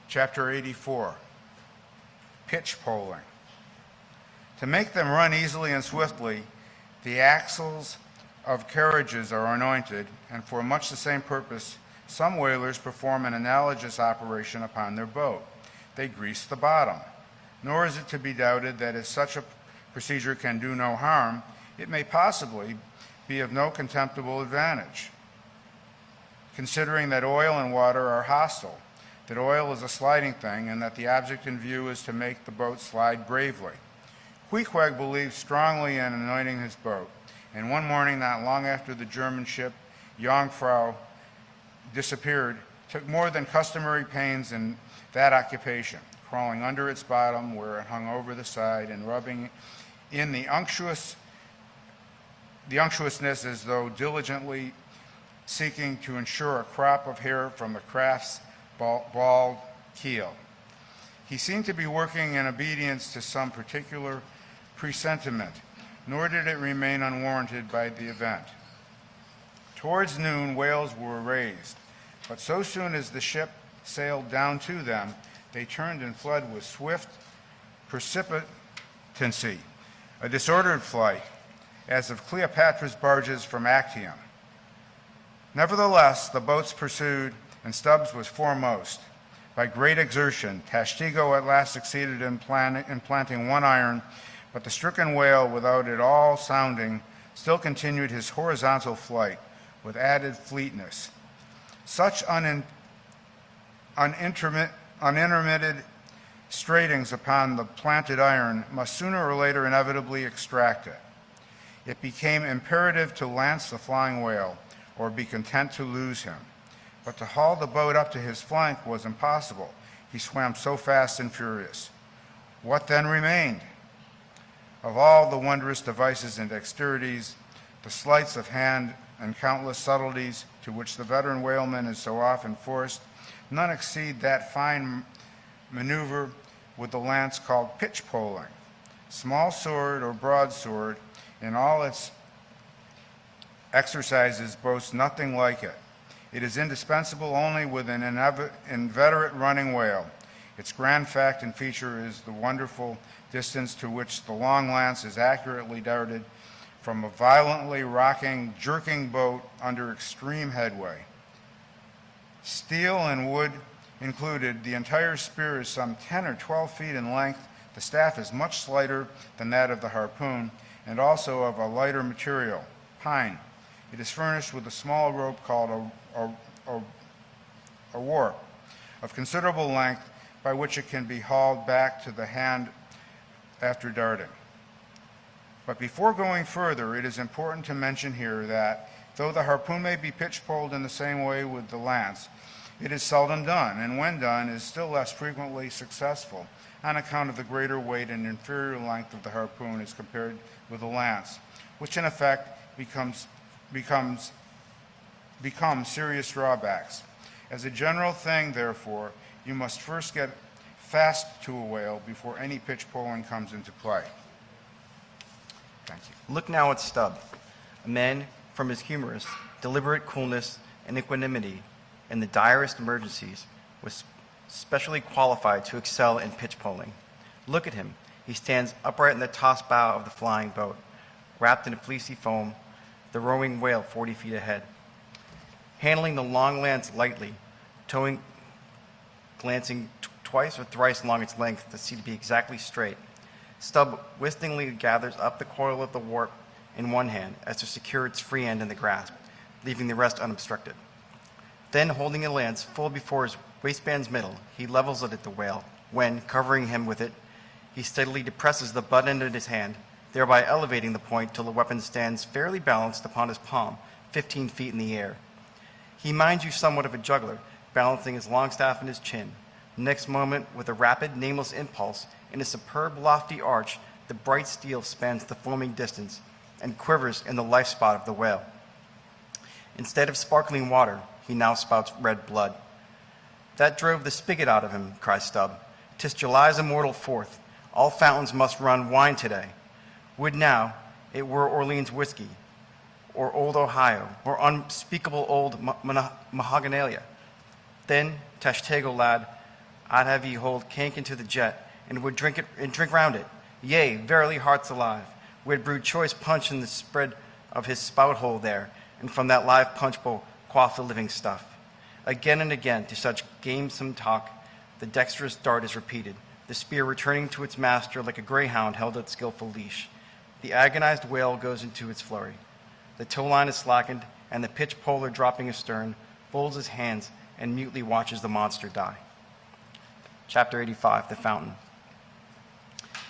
Chapter 84, pitchpoling. To make them run easily and swiftly, the axles of carriages are anointed, and for much the same purpose, some whalers perform an analogous operation upon their boat. They grease the bottom. Nor is it to be doubted that if such a procedure can do no harm, it may possibly be of no contemptible advantage, considering that oil and water are hostile, that oil is a sliding thing, and that the object in view is to make the boat slide bravely. Pequod believed strongly in anointing his boat, and one morning, not long after the German ship Jungfrau disappeared, took more than customary pains in that occupation, crawling under its bottom where it hung over the side and rubbing in the unctuousness as though diligently seeking to ensure a crop of hair from the craft's bald keel. He seemed to be working in obedience to some particular presentiment, nor did it remain unwarranted by the event. Towards noon, whales were raised, but so soon as the ship sailed down to them, they turned and fled with swift precipitancy, a disordered flight, as of Cleopatra's barges from Actium. Nevertheless, the boats pursued, and Stubbs was foremost. By great exertion, Tashtego at last succeeded in planting one iron, but the stricken whale, without it all sounding, still continued his horizontal flight with added fleetness. Such unintermitted straightings upon the planted iron must sooner or later inevitably extract it. It became imperative to lance the flying whale, or be content to lose him. But to haul the boat up to his flank was impossible. He swam so fast and furious. What then remained? Of all the wondrous devices and dexterities, the sleights of hand and countless subtleties to which the veteran whaleman is so often forced, none exceed that fine maneuver with the lance called pitchpoling. Small sword or broadsword in all its exercises boasts nothing like it. It is indispensable only with an inveterate running whale. Its grand fact and feature is the wonderful distance to which the long lance is accurately darted from a violently rocking, jerking boat under extreme headway. Steel and wood included, the entire spear is some 10 or 12 feet in length. The staff is much slighter than that of the harpoon, and also of a lighter material, pine. It is furnished with a small rope called a warp, of considerable length, by which it can be hauled back to the hand after darting. But before going further, it is important to mention here that, though the harpoon may be pitch-poled in the same way with the lance, it is seldom done, and when done, is still less frequently successful on account of the greater weight and inferior length of the harpoon as compared with the lance, which in effect become serious drawbacks. As a general thing, therefore, you must first get fast to a whale before any pitch-poling comes into play. Thank you. Look now at Stubb, a man from his humorous, deliberate coolness and equanimity in the direst emergencies was specially qualified to excel in pitch-poling. Look at him. He stands upright in the tossed bow of the flying boat, wrapped in a fleecy foam, the rowing whale 40 feet ahead. Handling the long lance lightly, towing, glancing twice or thrice along its length to see to be exactly straight. Stubb whistlingly gathers up the coil of the warp in one hand as to secure its free end in the grasp, leaving the rest unobstructed. Then, holding a lance full before his waistband's middle, he levels it at the whale, when, covering him with it, he steadily depresses the butt end of his hand, thereby elevating the point till the weapon stands fairly balanced upon his palm, 15 feet in the air. He minds you somewhat of a juggler, balancing his long staff in his chin. Next moment, with a rapid, nameless impulse, in a superb, lofty arch, the bright steel spans the foaming distance and quivers in the life spot of the whale. Instead of sparkling water, he now spouts red blood. That drove the spigot out of him, cries Stubb. 'Tis July's immortal 4th. All fountains must run wine today. Would now it were Orleans whiskey, or old Ohio, or unspeakable old Mahoganalia. Then, Tashtego lad, I'd have ye hold Cank into the jet, and would drink round it. Yea, verily, hearts alive, we'd brewed choice punch in the spread of his spout hole there, and from that live punch bowl quaff the living stuff. Again and again, to such gamesome talk, the dexterous dart is repeated, the spear returning to its master like a greyhound held at skillful leash. The agonized whale goes into its flurry. The tow line is slackened, and the pitch poler dropping astern folds his hands and mutely watches the monster die. Chapter 85, The Fountain.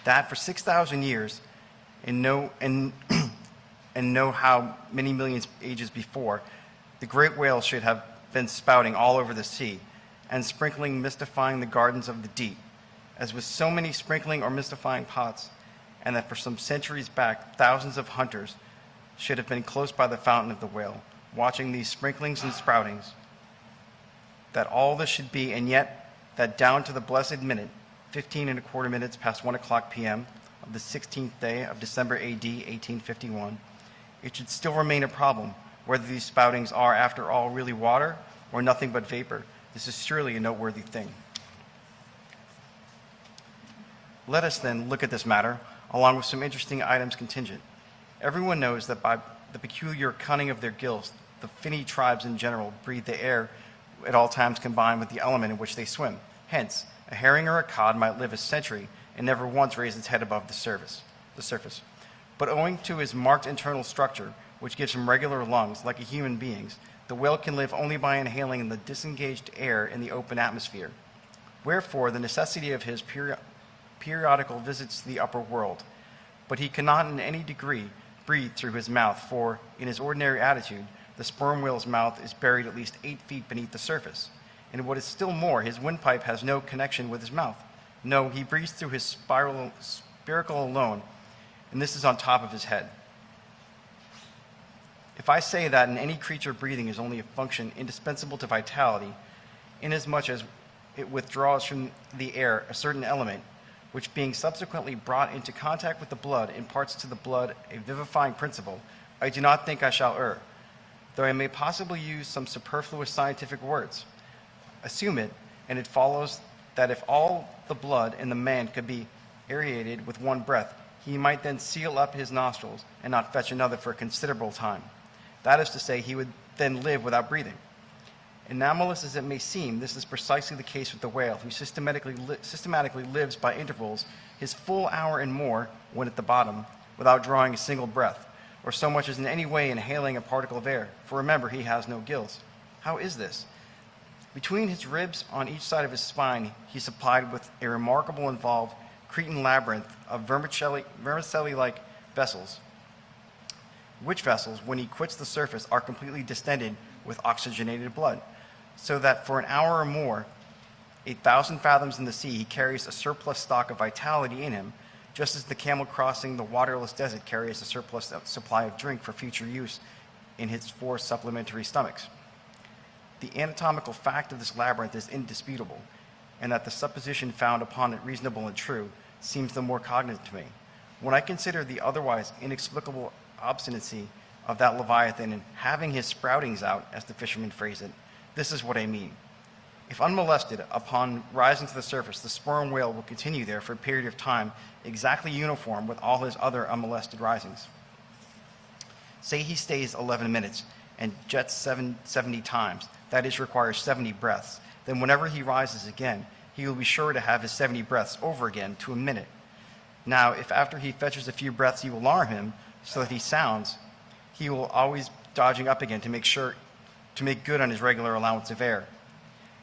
That for 6,000 years, and know how many millions ages before, the great whale should have been spouting all over the sea, and sprinkling, mystifying the gardens of the deep, as with so many sprinkling or mystifying pots, and that for some centuries back, thousands of hunters should have been close by the fountain of the whale, watching these sprinklings and sproutings, that all this should be, and yet that down to the blessed minute, 15 minutes past 1 o'clock p.m. of the 16th day of December AD 1851, it should still remain a problem whether these spoutings are, after all, really water or nothing but vapor. This is surely a noteworthy thing. Let us then look at this matter, along with some interesting items contingent. Everyone knows that by the peculiar cunning of their gills, the finny tribes in general breathe the air at all times combined with the element in which they swim. Hence, a herring or a cod might live a century and never once raise its head above the surface. But owing to his marked internal structure, which gives him regular lungs like a human being's, the whale can live only by inhaling the disengaged air in the open atmosphere. Wherefore, the necessity of his periodical visits to the upper world. But he cannot in any degree breathe through his mouth, for, in his ordinary attitude, the sperm whale's mouth is buried at least 8 feet beneath the surface. And what is still more, his windpipe has no connection with his mouth. No, he breathes through his spiracle alone, and this is on top of his head. If I say that in any creature breathing is only a function indispensable to vitality, inasmuch as it withdraws from the air a certain element, which being subsequently brought into contact with the blood imparts to the blood a vivifying principle, I do not think I shall err, though I may possibly use some superfluous scientific words. Assume it, and it follows that if all the blood in the man could be aerated with one breath, he might then seal up his nostrils and not fetch another for a considerable time. That is to say, he would then live without breathing. Anomalous as it may seem, this is precisely the case with the whale, who systematically lives by intervals his full hour and more when at the bottom, without drawing a single breath, or so much as in any way inhaling a particle of air, for remember, he has no gills. How is this? Between his ribs on each side of his spine, he's supplied with a remarkable involved Cretan labyrinth of vermicelli-like vessels, which vessels, when he quits the surface, are completely distended with oxygenated blood, so that for an hour or more, 8,000 fathoms in the sea, he carries a surplus stock of vitality in him, just as the camel crossing the waterless desert carries a surplus supply of drink for future use in his 4 supplementary stomachs. The anatomical fact of this labyrinth is indisputable, and that the supposition found upon it reasonable and true seems the more cognate to me. When I consider the otherwise inexplicable obstinacy of that Leviathan in having his sproutings out, as the fishermen phrase it, this is what I mean. If unmolested, upon rising to the surface, the sperm whale will continue there for a period of time exactly uniform with all his other unmolested risings. Say he stays 11 minutes and jets 70 times, that is, requires 70 breaths, then whenever he rises again, he will be sure to have his 70 breaths over again to a minute. Now, if after he fetches a few breaths you alarm him so that he sounds, he will always dodging up again to make good on his regular allowance of air.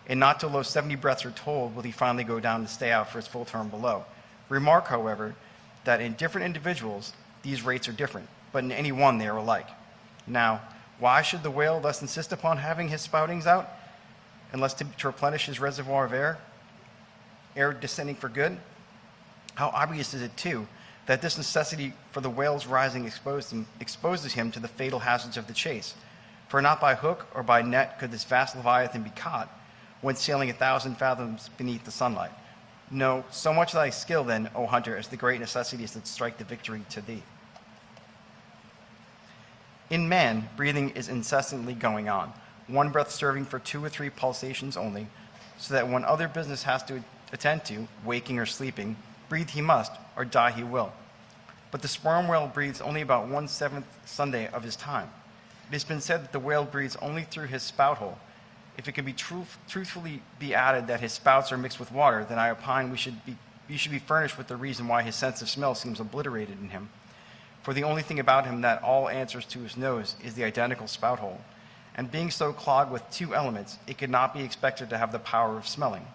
And not till those 70 breaths are told will he finally go down to stay out for his full term below. Remark, however, that in different individuals, these rates are different, but in any one they are alike. Now, why should the whale thus insist upon having his spoutings out, unless to replenish his reservoir of air descending for good? How obvious is it, too, that this necessity for the whale's rising exposes him to the fatal hazards of the chase. For not by hook or by net could this vast Leviathan be caught when sailing 1,000 fathoms beneath the sunlight. No, so much thy skill then, O hunter, as the great necessities that strike the victory to thee. In man, breathing is incessantly going on, one breath serving for 2 or 3 pulsations only, so that when other business has to attend to, waking or sleeping, breathe he must, or die he will. But the sperm whale breathes only about 1/7 Sunday of his time. It has been said that the whale breathes only through his spout hole. If it can be truthfully be added that his spouts are mixed with water, then I opine we should be furnished with the reason why his sense of smell seems obliterated in him. For the only thing about him that all answers to his nose is the identical spout hole. And being so clogged with two elements, it could not be expected to have the power of smelling.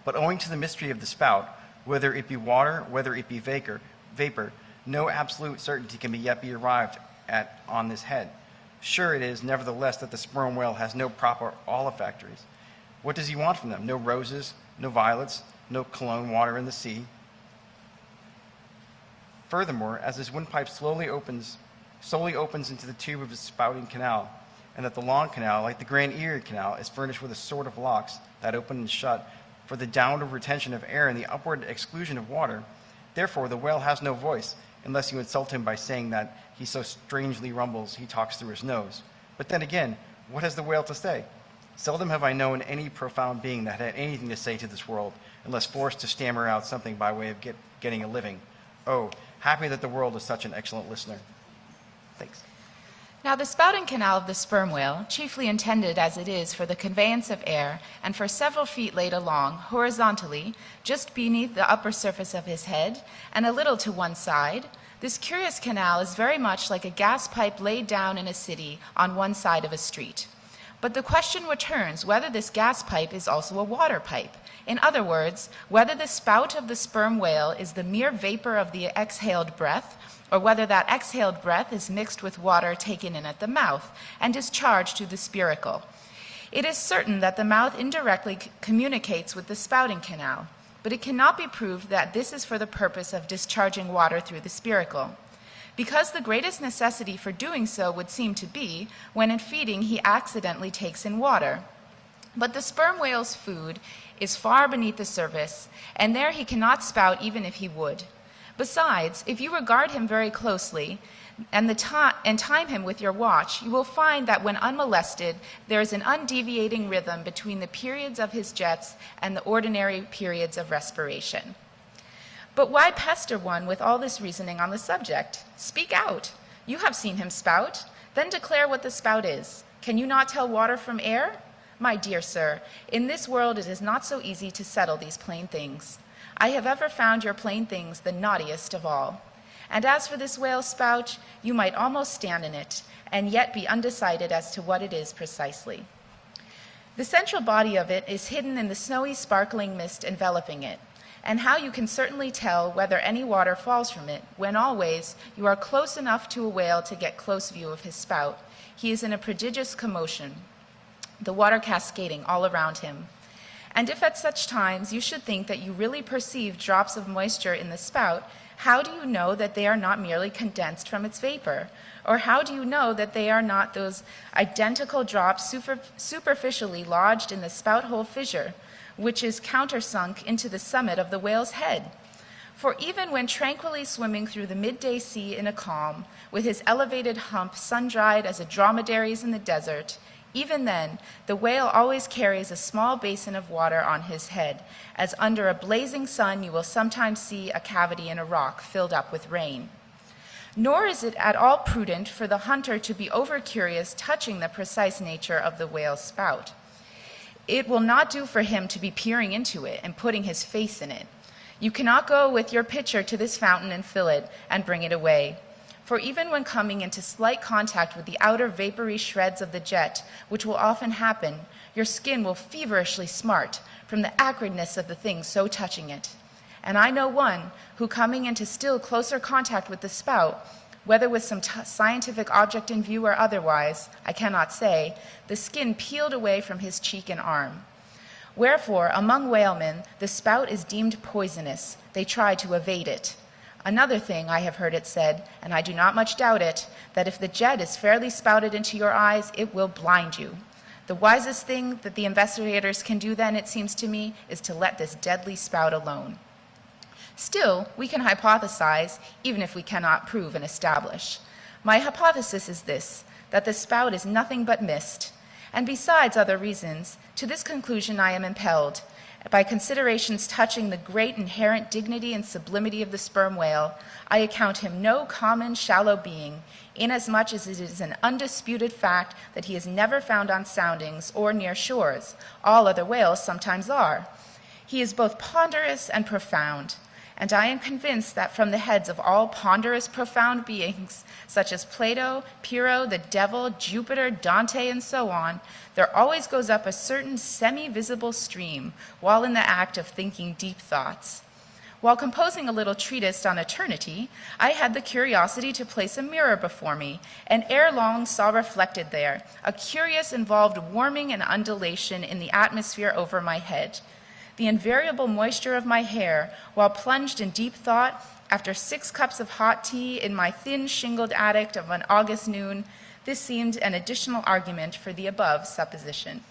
But owing to the mystery of the spout, whether it be water, whether it be vapor, no absolute certainty can yet be arrived at on this head. Sure it is, nevertheless, that the sperm whale has no proper olfactories. What does he want from them? No roses, no violets, no cologne water in the sea. Furthermore, as his windpipe slowly opens into the tube of his spouting canal, and that the long canal, like the Grand Erie Canal, is furnished with a sort of locks that open and shut for the downward retention of air and the upward exclusion of water, therefore the whale has no voice, unless you insult him by saying that he so strangely rumbles he talks through his nose. But then again, what has the whale to say? Seldom have I known any profound being that had anything to say to this world, unless forced to stammer out something by way of getting a living. Oh, happy that the world is such an excellent listener. Thanks. Now, the spouting canal of the sperm whale, chiefly intended as it is for the conveyance of air and for several feet laid along horizontally, just beneath the upper surface of his head and a little to one side, this curious canal is very much like a gas pipe laid down in a city on one side of a street. But the question returns whether this gas pipe is also a water pipe. In other words, whether the spout of the sperm whale is the mere vapor of the exhaled breath, or whether that exhaled breath is mixed with water taken in at the mouth and discharged to the spiracle. It is certain that the mouth indirectly communicates with the spouting canal, but it cannot be proved that this is for the purpose of discharging water through the spiracle, because the greatest necessity for doing so would seem to be when in feeding he accidentally takes in water. But the sperm whale's food is far beneath the surface, and there he cannot spout even if he would. Besides, if you regard him very closely and time him with your watch, you will find that when unmolested, there is an undeviating rhythm between the periods of his jets and the ordinary periods of respiration. But why pester one with all this reasoning on the subject? Speak out. You have seen him spout. Then declare what the spout is. Can you not tell water from air? My dear sir, in this world it is not so easy to settle these plain things. I have ever found your plain things the naughtiest of all. And as for this whale's spout, you might almost stand in it, and yet be undecided as to what it is precisely. The central body of it is hidden in the snowy, sparkling mist enveloping it, and how you can certainly tell whether any water falls from it, when always you are close enough to a whale to get close view of his spout. He is in a prodigious commotion, the water cascading all around him. And if at such times you should think that you really perceive drops of moisture in the spout, how do you know that they are not merely condensed from its vapor? Or how do you know that they are not those identical drops superficially lodged in the spout hole fissure, which is countersunk into the summit of the whale's head? For even when tranquilly swimming through the midday sea in a calm, with his elevated hump sun-dried as a dromedary's in the desert, even then, the whale always carries a small basin of water on his head, as under a blazing sun you will sometimes see a cavity in a rock filled up with rain. Nor is it at all prudent for the hunter to be over-curious touching the precise nature of the whale's spout. It will not do for him to be peering into it and putting his face in it. You cannot go with your pitcher to this fountain and fill it and bring it away. For even when coming into slight contact with the outer vapory shreds of the jet, which will often happen, your skin will feverishly smart from the acridness of the thing so touching it. And I know one who, coming into still closer contact with the spout, whether with some scientific object in view or otherwise, I cannot say, the skin peeled away from his cheek and arm. Wherefore, among whalemen, the spout is deemed poisonous. They try to evade it. Another thing I have heard it said, and I do not much doubt it, that if the jet is fairly spouted into your eyes, it will blind you. The wisest thing that the investigators can do then, it seems to me, is to let this deadly spout alone. Still, we can hypothesize, even if we cannot prove and establish. My hypothesis is this, that the spout is nothing but mist, And besides other reasons, to this conclusion I am impelled by considerations touching the great inherent dignity and sublimity of the sperm whale. I account him no common shallow being, inasmuch as it is an undisputed fact that he is never found on soundings or near shores. All other whales sometimes are. He is both ponderous and profound, and I am convinced that from the heads of all ponderous, profound beings, such as Plato, Pyrrho, the devil, Jupiter, Dante, and so on, there always goes up a certain semi-visible stream while in the act of thinking deep thoughts. While composing a little treatise on eternity, I had the curiosity to place a mirror before me, and ere long saw reflected there a curious involved warming and undulation in the atmosphere over my head. The invariable moisture of my hair, while plunged in deep thought, after 6 cups of hot tea in my thin shingled attic of an August noon, this seemed an additional argument for the above supposition.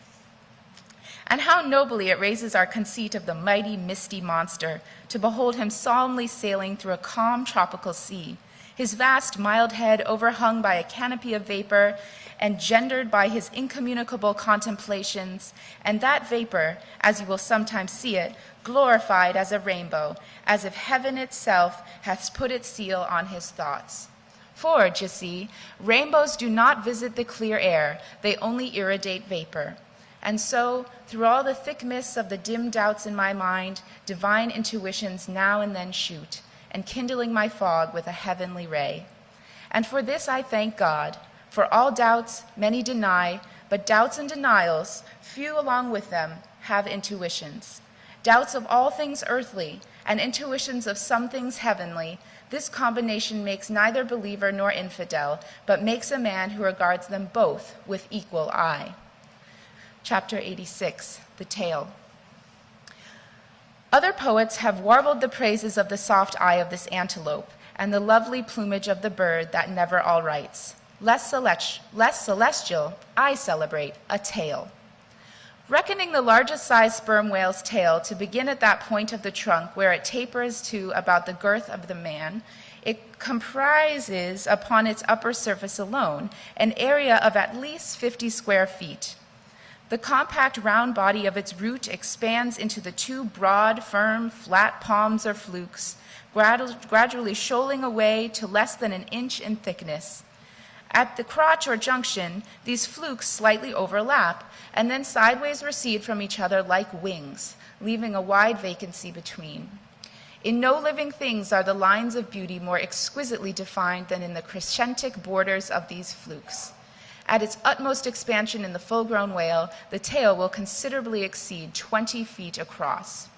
And how nobly it raises our conceit of the mighty, misty monster to behold him solemnly sailing through a calm tropical sea, his vast, mild head overhung by a canopy of vapor, engendered by his incommunicable contemplations, and that vapor, as you will sometimes see it, glorified as a rainbow, as if heaven itself hath put its seal on his thoughts. For, d'ye see, rainbows do not visit the clear air, they only irradiate vapor. And so, through all the thick mists of the dim doubts in my mind, divine intuitions now and then shoot, enkindling my fog with a heavenly ray. And for this I thank God. For all doubts many deny, but doubts and denials, few along with them, have intuitions. Doubts of all things earthly, and intuitions of some things heavenly, this combination makes neither believer nor infidel, but makes a man who regards them both with equal eye. Chapter 86, The Tale. Other poets have warbled the praises of the soft eye of this antelope, and the lovely plumage of the bird that never all writes. Less celestial, I celebrate a tail. Reckoning the largest size sperm whale's tail to begin at that point of the trunk where it tapers to about the girth of the man, it comprises upon its upper surface alone an area of at least 50 square feet. The compact round body of its root expands into the 2 broad, firm, flat palms or flukes, gradually shoaling away to less than an inch in thickness. At the crotch or junction, these flukes slightly overlap and then sideways recede from each other like wings, leaving a wide vacancy between. In no living things are the lines of beauty more exquisitely defined than in the crescentic borders of these flukes. At its utmost expansion in the full-grown whale, the tail will considerably exceed 20 feet across.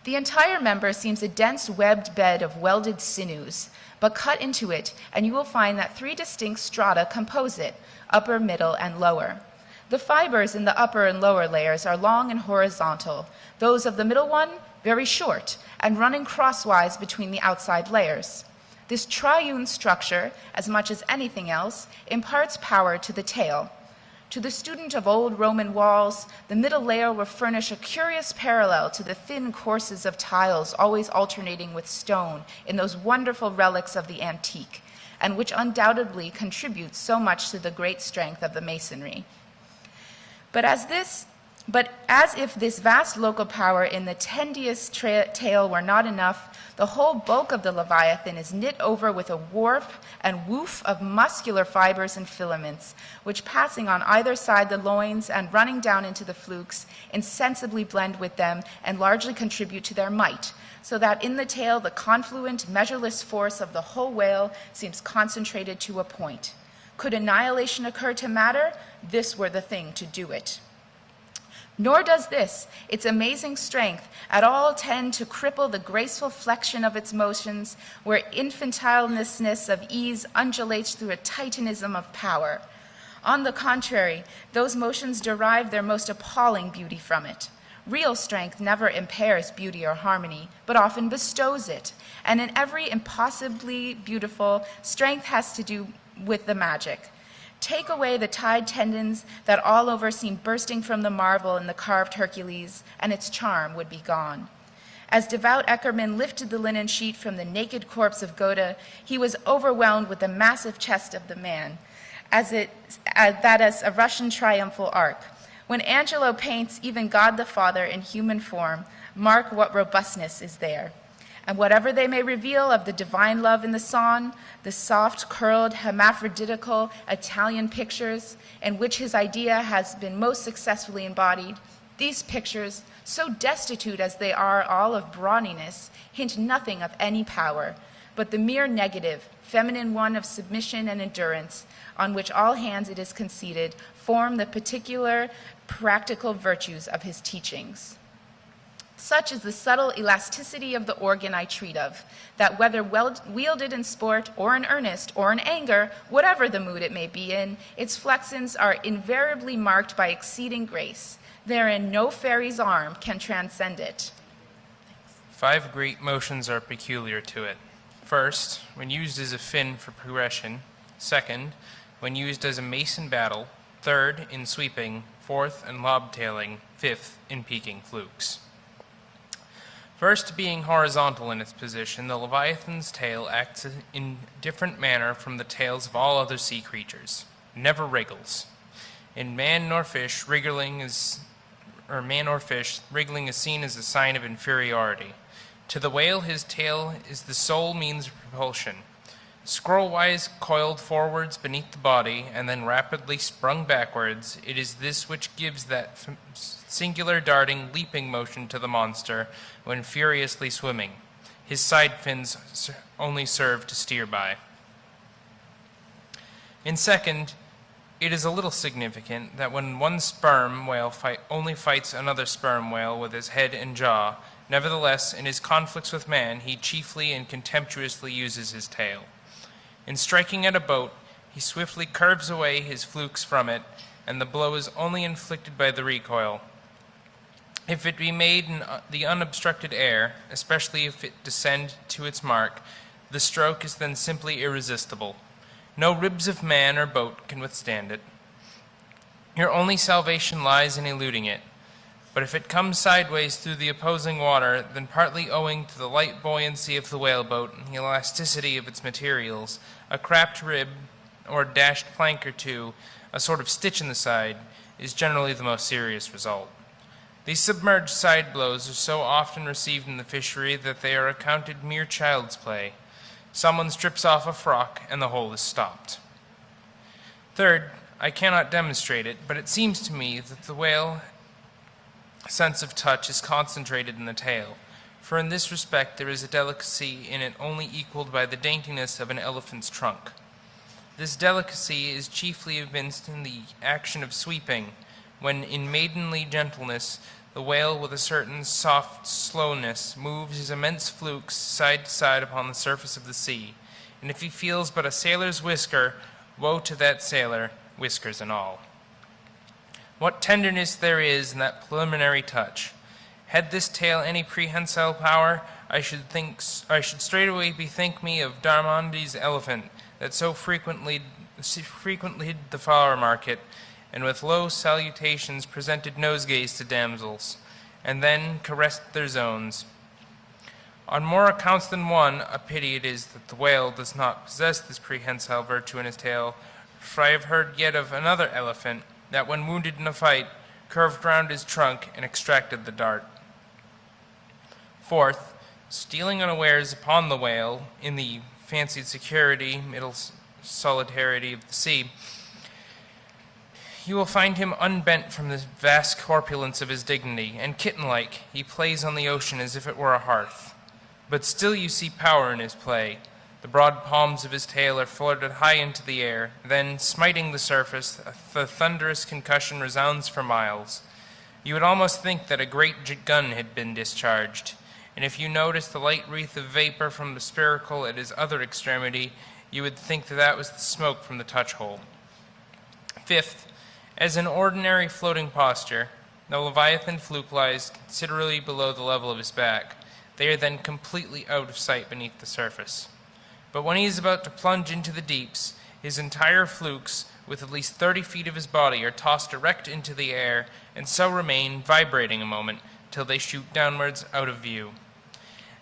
The entire member seems a dense webbed bed of welded sinews, but cut into it, and you will find that 3 distinct strata compose it, upper, middle, and lower. The fibers in the upper and lower layers are long and horizontal, those of the middle one very short, and running crosswise between the outside layers. This triune structure, as much as anything else, imparts power to the tail. To the student of old Roman walls, the middle layer will furnish a curious parallel to the thin courses of tiles always alternating with stone in those wonderful relics of the antique, and which undoubtedly contributes so much to the great strength of the masonry. But as if this vast local power in the tendiest tail were not enough, the whole bulk of the Leviathan is knit over with a warp and woof of muscular fibers and filaments, which passing on either side the loins and running down into the flukes, insensibly blend with them and largely contribute to their might, so that in the tail the confluent, measureless force of the whole whale seems concentrated to a point. Could annihilation occur to matter, this were the thing to do it. Nor does this, its amazing strength, at all tend to cripple the graceful flexion of its motions, where infantileness of ease undulates through a titanism of power. On the contrary, those motions derive their most appalling beauty from it. Real strength never impairs beauty or harmony, but often bestows it. And in every impossibly beautiful, strength has to do with the magic. Take away the tied tendons that all over seem bursting from the marvel in the carved Hercules, and its charm would be gone. As devout Eckermann lifted the linen sheet from the naked corpse of Gotha, he was overwhelmed with the massive chest of the man, as a Russian triumphal arc. When Angelo paints even God the Father in human form, mark what robustness is there. And whatever they may reveal of the divine love in the song, the soft, curled, hermaphroditical Italian pictures in which his idea has been most successfully embodied, these pictures, so destitute as they are all of brawniness, hint nothing of any power, but the mere negative, feminine one of submission and endurance, on which all hands, it is conceded, form the particular practical virtues of his teachings. Such is the subtle elasticity of the organ I treat of, that whether wielded in sport or in earnest or in anger, whatever the mood it may be in, its flexons are invariably marked by exceeding grace. Therein no fairy's arm can transcend it. 5 great motions are peculiar to it. First, when used as a fin for progression. Second, when used as a mace in battle. Third, in sweeping. Fourth, in lobtailing. Fifth, in peaking flukes. First, being horizontal in its position, the Leviathan's tail acts in different manner from the tails of all other sea creatures. Never wriggles. In man or fish, wriggling is seen as a sign of inferiority. To the whale, his tail is the sole means of propulsion. Squirrel-wise coiled forwards beneath the body and then rapidly sprung backwards, it is this which gives that singular darting, leaping motion to the monster when furiously swimming. His side fins only serve to steer by. In second, it is a little significant that when one sperm whale only fights another sperm whale with his head and jaw, nevertheless, in his conflicts with man, he chiefly and contemptuously uses his tail. In striking at a boat, he swiftly curves away his flukes from it, and the blow is only inflicted by the recoil. If it be made in the unobstructed air, especially if it descend to its mark, the stroke is then simply irresistible. No ribs of man or boat can withstand it. Your only salvation lies in eluding it. But if it comes sideways through the opposing water, then partly owing to the light buoyancy of the whaleboat and the elasticity of its materials, a cracked rib or dashed plank or two, a sort of stitch in the side, is generally the most serious result. These submerged side blows are so often received in the fishery that they are accounted mere child's play. Someone strips off a frock and the whole is stopped. Third, I cannot demonstrate it, but it seems to me that the whale sense of touch is concentrated in the tail, for in this respect there is a delicacy in it only equaled by the daintiness of an elephant's trunk. This delicacy is chiefly evinced in the action of sweeping, when in maidenly gentleness the whale with a certain soft slowness moves his immense flukes side to side upon the surface of the sea, and if he feels but a sailor's whisker, woe to that sailor, whiskers and all. What tenderness there is in that preliminary touch! Had this tale any prehensile power, I should straightway bethink me of Darmondi's elephant, that so frequently the flower market, and with low salutations presented nosegays to damsels, and then caressed their zones. On more accounts than one, a pity it is that the whale does not possess this prehensile virtue in his tail, for I have heard yet of another elephant, that when wounded in a fight, curved round his trunk and extracted the dart. Fourth, stealing unawares upon the whale, in the fancied security, middle solidarity of the sea, you will find him unbent from the vast corpulence of his dignity, and kitten-like he plays on the ocean as if it were a hearth. But still you see power in his play. The broad palms of his tail are floated high into the air, then, smiting the surface, the thunderous concussion resounds for miles. You would almost think that a great gun had been discharged, and if you noticed the light wreath of vapor from the spiracle at his other extremity, you would think that that was the smoke from the touch-hole. Fifth, as an ordinary floating posture, the Leviathan fluke lies considerably below the level of his back. They are then completely out of sight beneath the surface. But when he is about to plunge into the deeps, his entire flukes, with at least 30 feet of his body, are tossed erect into the air, and so remain vibrating a moment, till they shoot downwards out of view.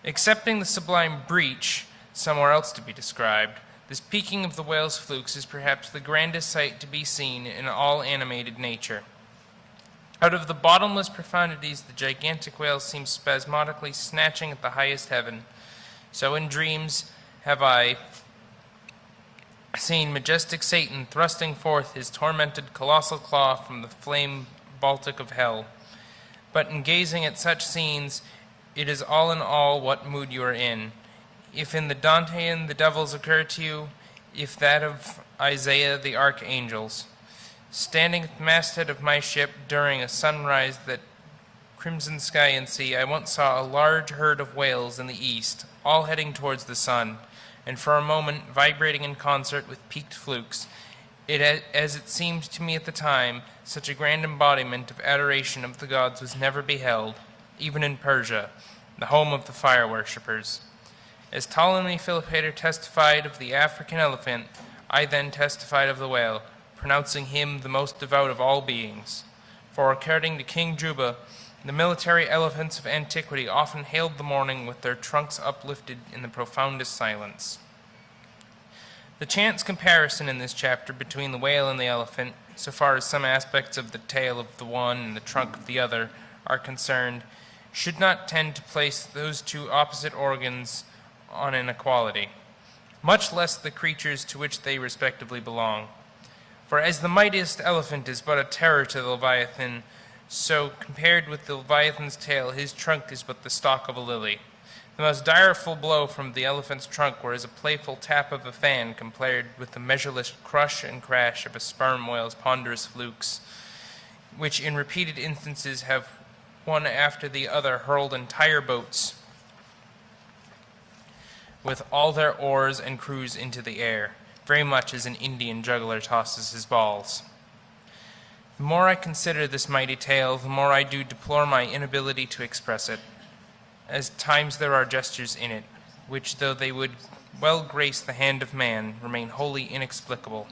Excepting the sublime breach, somewhere else to be described, This peaking of the whale's flukes is perhaps the grandest sight to be seen in all animated nature. Out of the bottomless profundities, the gigantic whale seems spasmodically snatching at the highest heaven. So in dreams have I seen majestic Satan thrusting forth his tormented colossal claw from the flame Baltic of hell. But in gazing at such scenes, it is all in all what mood you are in. If in the Dantean the devils occur to you, if that of Isaiah the archangels. Standing at the masthead of my ship during a sunrise that crimson sky and sea, I once saw a large herd of whales in the east, all heading towards the sun, and for a moment vibrating in concert with peaked flukes. As it seemed to me at the time, such a grand embodiment of adoration of the gods was never beheld, even in Persia, the home of the fire worshippers. As Ptolemy Philopater testified of the African elephant, I then testified of the whale, pronouncing him the most devout of all beings. For according to King Juba, the military elephants of antiquity often hailed the morning with their trunks uplifted in the profoundest silence. The chance comparison in this chapter between the whale and the elephant, so far as some aspects of the tail of the one and the trunk of the other are concerned, should not tend to place those two opposite organs on an equality, much less the creatures to which they respectively belong. For as the mightiest elephant is but a terror to the Leviathan, so compared with the Leviathan's tail, his trunk is but the stalk of a lily. The most direful blow from the elephant's trunk were as a playful tap of a fan compared with the measureless crush and crash of a sperm whale's ponderous flukes, which in repeated instances have one after the other hurled entire boats with all their oars and crews into the air, very much as an Indian juggler tosses his balls. The more I consider this mighty tale, the more I do deplore my inability to express it. As times there are gestures in it, which, though they would well grace the hand of man, remain wholly inexplicable.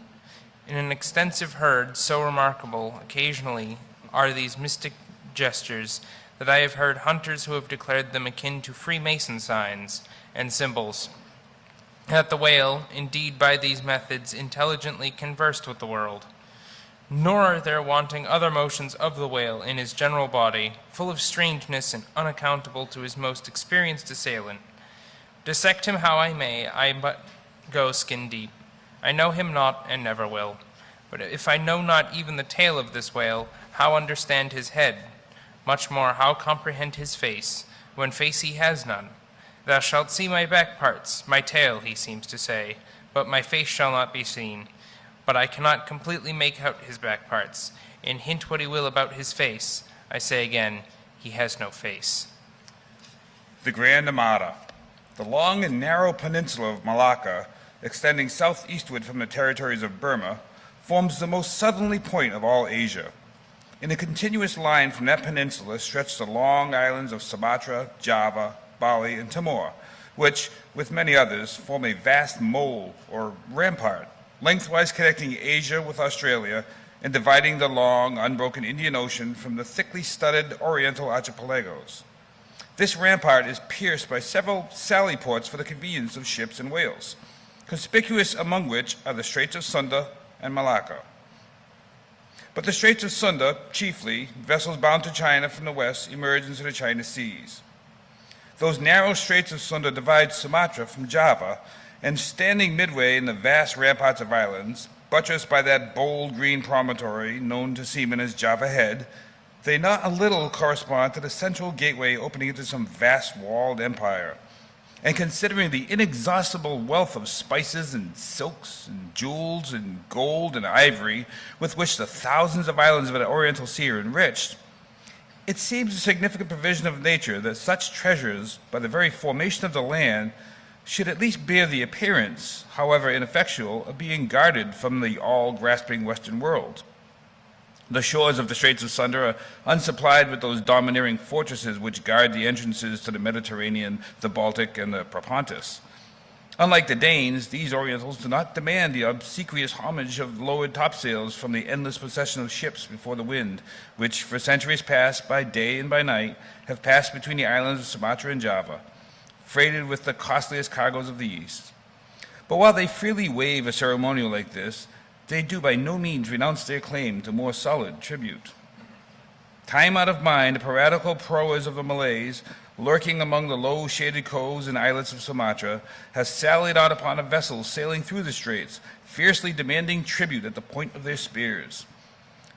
In an extensive herd so remarkable, occasionally, are these mystic gestures, that I have heard hunters who have declared them akin to Freemason signs and symbols. That the whale, indeed, by these methods, intelligently conversed with the world. Nor are there wanting other motions of the whale in his general body, full of strangeness and unaccountable to his most experienced assailant. Dissect him how I may, I but go skin deep. I know him not, and never will. But if I know not even the tail of this whale, how understand his head? Much more, how comprehend his face, when face he has none? Thou shalt see my back parts, my tail, he seems to say, but my face shall not be seen. But I cannot completely make out his back parts, and hint what he will about his face. I say again, he has no face. The Grand Armada. The long and narrow peninsula of Malacca, extending southeastward from the territories of Burma, forms the most southerly point of all Asia. In a continuous line from that peninsula stretch the long islands of Sumatra, Java, Bali, and Timor, which, with many others, form a vast mole or rampart, lengthwise connecting Asia with Australia and dividing the long, unbroken Indian Ocean from the thickly studded Oriental archipelagos. This rampart is pierced by several sally ports for the convenience of ships and whales, conspicuous among which are the Straits of Sunda and Malacca. But the Straits of Sunda, chiefly, vessels bound to China from the west emerge into the China seas. Those narrow Straits of Sunda divide Sumatra from Java, and standing midway in the vast ramparts of islands, buttressed by that bold green promontory known to seamen as Java Head, they not a little correspond to the central gateway opening into some vast walled empire. And considering the inexhaustible wealth of spices and silks and jewels and gold and ivory with which the thousands of islands of the Oriental Sea are enriched, it seems a significant provision of nature that such treasures, by the very formation of the land, should at least bear the appearance, however ineffectual, of being guarded from the all-grasping Western world. The shores of the Straits of Sunda are unsupplied with those domineering fortresses which guard the entrances to the Mediterranean, the Baltic, and the Propontis. Unlike the Danes, these Orientals do not demand the obsequious homage of lowered topsails from the endless procession of ships before the wind, which for centuries past, by day and by night, have passed between the islands of Sumatra and Java, freighted with the costliest cargoes of the East. But while they freely waive a ceremonial like this, they do by no means renounce their claim to more solid tribute. Time out of mind, the piratical proas of the Malays, lurking among the low shaded coves and islets of Sumatra, has sallied out upon a vessel sailing through the straits, fiercely demanding tribute at the point of their spears.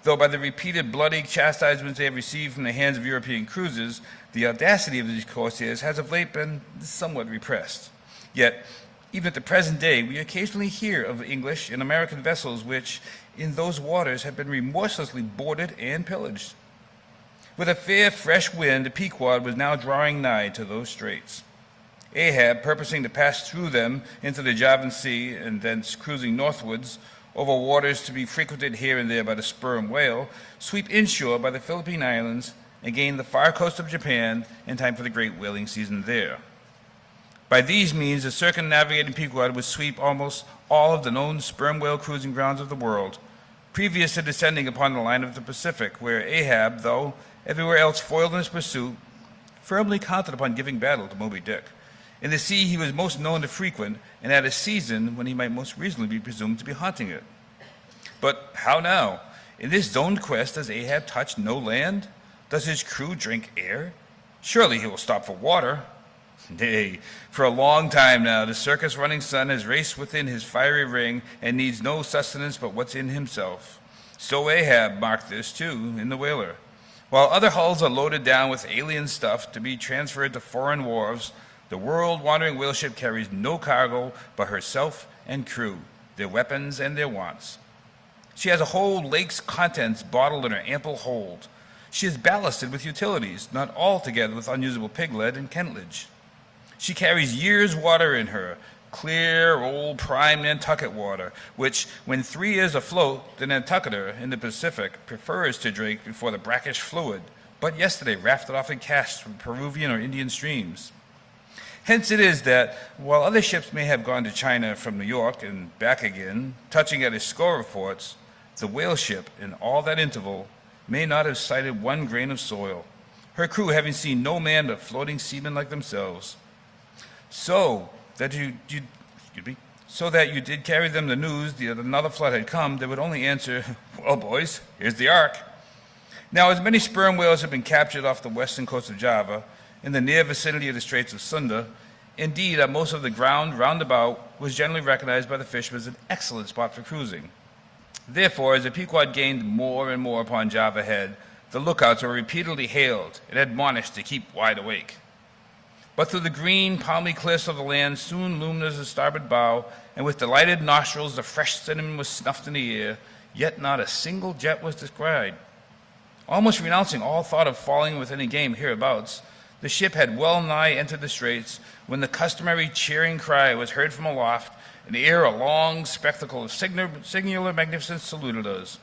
Though by the repeated bloody chastisements they have received from the hands of European cruisers, the audacity of these corsairs has of late been somewhat repressed. Yet, even at the present day, we occasionally hear of English and American vessels which, in those waters, have been remorselessly boarded and pillaged. With a fair, fresh wind, the Pequod was now drawing nigh to those straits. Ahab, purposing to pass through them into the Javan Sea and thence cruising northwards over waters to be frequented here and there by the sperm whale, sweep inshore by the Philippine Islands and gain the far coast of Japan in time for the great whaling season there. By these means, the circumnavigating Pequod would sweep almost all of the known sperm whale cruising grounds of the world, previous to descending upon the line of the Pacific, where Ahab, though everywhere else foiled in his pursuit, firmly counted upon giving battle to Moby-Dick. In the sea he was most known to frequent, and at a season when he might most reasonably be presumed to be haunting it. But how now? In this zoned quest does Ahab touch no land? Does his crew drink air? Surely he will stop for water. Nay, for a long time now the circus-running sun has raced within his fiery ring and needs no sustenance but what's in himself. So Ahab marked this, too, in the whaler. While other hulls are loaded down with alien stuff to be transferred to foreign wharves, the world-wandering whale ship carries no cargo but herself and crew, their weapons and their wants. She has a whole lake's contents bottled in her ample hold. She is ballasted with utilities, not altogether with unusable pig lead and kentlage. She carries years' water in her, clear, old, prime Nantucket water, which, when 3 years afloat, the Nantucketer in the Pacific prefers to drink before the brackish fluid, but yesterday rafted off in casks from Peruvian or Indian streams. Hence it is that, while other ships may have gone to China from New York and back again, touching at a score of ports, the whale ship, in all that interval, may not have sighted one grain of soil, her crew having seen no man but floating seamen like themselves. So that you did carry them the news that another flood had come, they would only answer, "Well, boys, here's the ark." Now, as many sperm whales have been captured off the western coast of Java, in the near vicinity of the Straits of Sunda, indeed, on most of the ground round about was generally recognized by the fishermen as an excellent spot for cruising. Therefore, as the Pequod gained more and more upon Java Head, the lookouts were repeatedly hailed and admonished to keep wide awake. But through the green, palmy cliffs of the land soon loomed as the starboard bow, and with delighted nostrils the fresh cinnamon was snuffed in the air, yet not a single jet was descried. Almost renouncing all thought of falling with any game hereabouts, the ship had well nigh entered the straits when the customary cheering cry was heard from aloft, and ere a long spectacle of singular magnificence saluted us.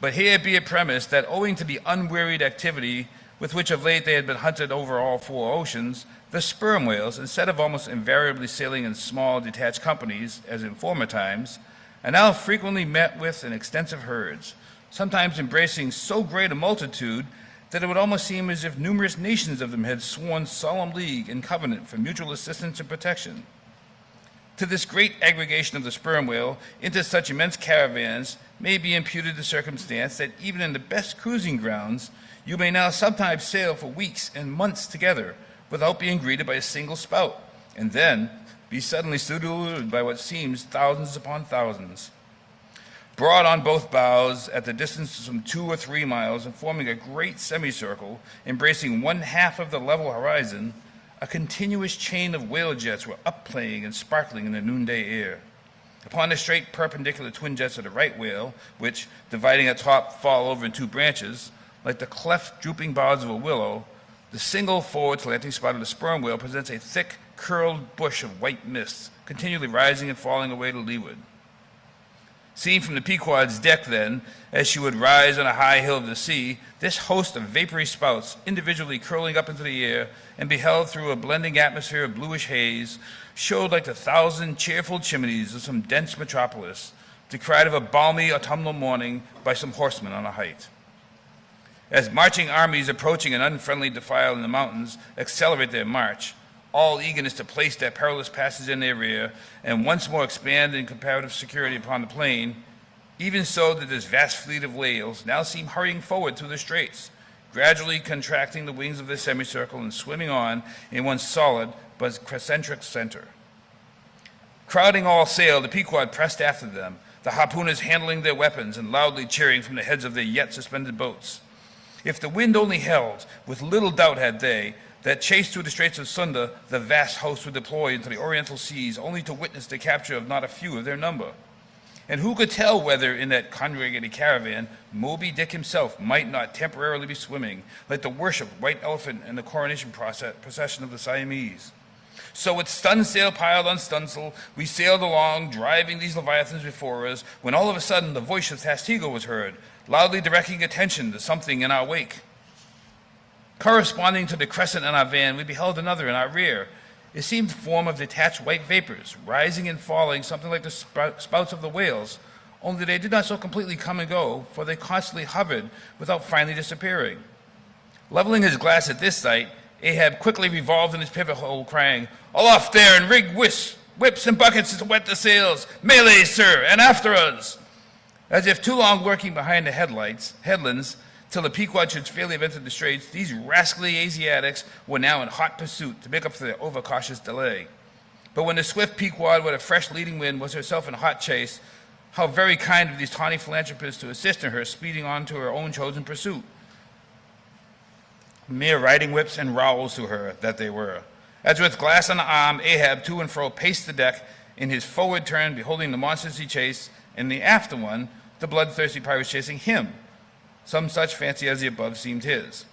But here be it premised that owing to the unwearied activity with which of late they had been hunted over all 4 oceans, the sperm whales, instead of almost invariably sailing in small detached companies, as in former times, are now frequently met with in extensive herds, sometimes embracing so great a multitude that it would almost seem as if numerous nations of them had sworn solemn league and covenant for mutual assistance and protection. To this great aggregation of the sperm whale into such immense caravans may be imputed the circumstance that even in the best cruising grounds, you may now sometimes sail for weeks and months together without being greeted by a single spout, and then be suddenly saluted by what seems thousands upon thousands. Broad on both bows, at the distance of some 2 or 3 miles, and forming a great semicircle, embracing 1/2 of the level horizon, a continuous chain of whale jets were upplaying and sparkling in the noonday air. Upon the straight perpendicular twin jets of the right whale, which, dividing at top, fall over in 2 branches, like the cleft drooping boughs of a willow, the single forward slanting spot of the sperm whale presents a thick, curled bush of white mist, continually rising and falling away to leeward. Seen from the Pequod's deck, then, as she would rise on a high hill of the sea, this host of vapory spouts, individually curling up into the air and beheld through a blending atmosphere of bluish haze, showed like the 1,000 cheerful chimneys of some dense metropolis, decried of a balmy autumnal morning by some horsemen on a height. As marching armies approaching an unfriendly defile in the mountains accelerate their march, all eagerness to place their perilous passage in their rear, and once more expand in comparative security upon the plain. Even so did this vast fleet of whales now seem hurrying forward through the straits, gradually contracting the wings of their semicircle and swimming on in one solid but concentric center. Crowding all sail, the Pequod pressed after them, the harpooners handling their weapons and loudly cheering from the heads of their yet suspended boats. If the wind only held, with little doubt had they, that chased through the Straits of Sunda, the vast host would deploy into the oriental seas, only to witness the capture of not a few of their number. And who could tell whether in that congregated caravan, Moby-Dick himself might not temporarily be swimming, like the worshipped white elephant in the coronation procession of the Siamese? So with stun sail piled on stunsail, we sailed along, driving these leviathans before us, when all of a sudden the voice of Thastigo was heard, loudly directing attention to something in our wake. Corresponding to the crescent in our van, we beheld another in our rear. It seemed the form of detached white vapors, rising and falling, something like the spouts of the whales, only they did not so completely come and go, for they constantly hovered without finally disappearing. Leveling his glass at this sight, Ahab quickly revolved in his pivot hole, crying, "Aloft there, and rig whips and buckets to wet the sails! Melee, sir, and after us!" As if too long lurking behind the headlands, till the Pequod should fairly have entered the straits, these rascally Asiatics were now in hot pursuit to make up for their overcautious delay. But when the swift Pequod with a fresh leading wind was herself in hot chase, how very kind of these tawny philanthropists to assist in her speeding on to her own chosen pursuit. Mere riding whips and rowels to her that they were. As with glass on the arm, Ahab to and fro paced the deck in his forward turn, beholding the monsters he chased, and the after one, the bloodthirsty pirates chasing him. Some such fancy as the above seemed his.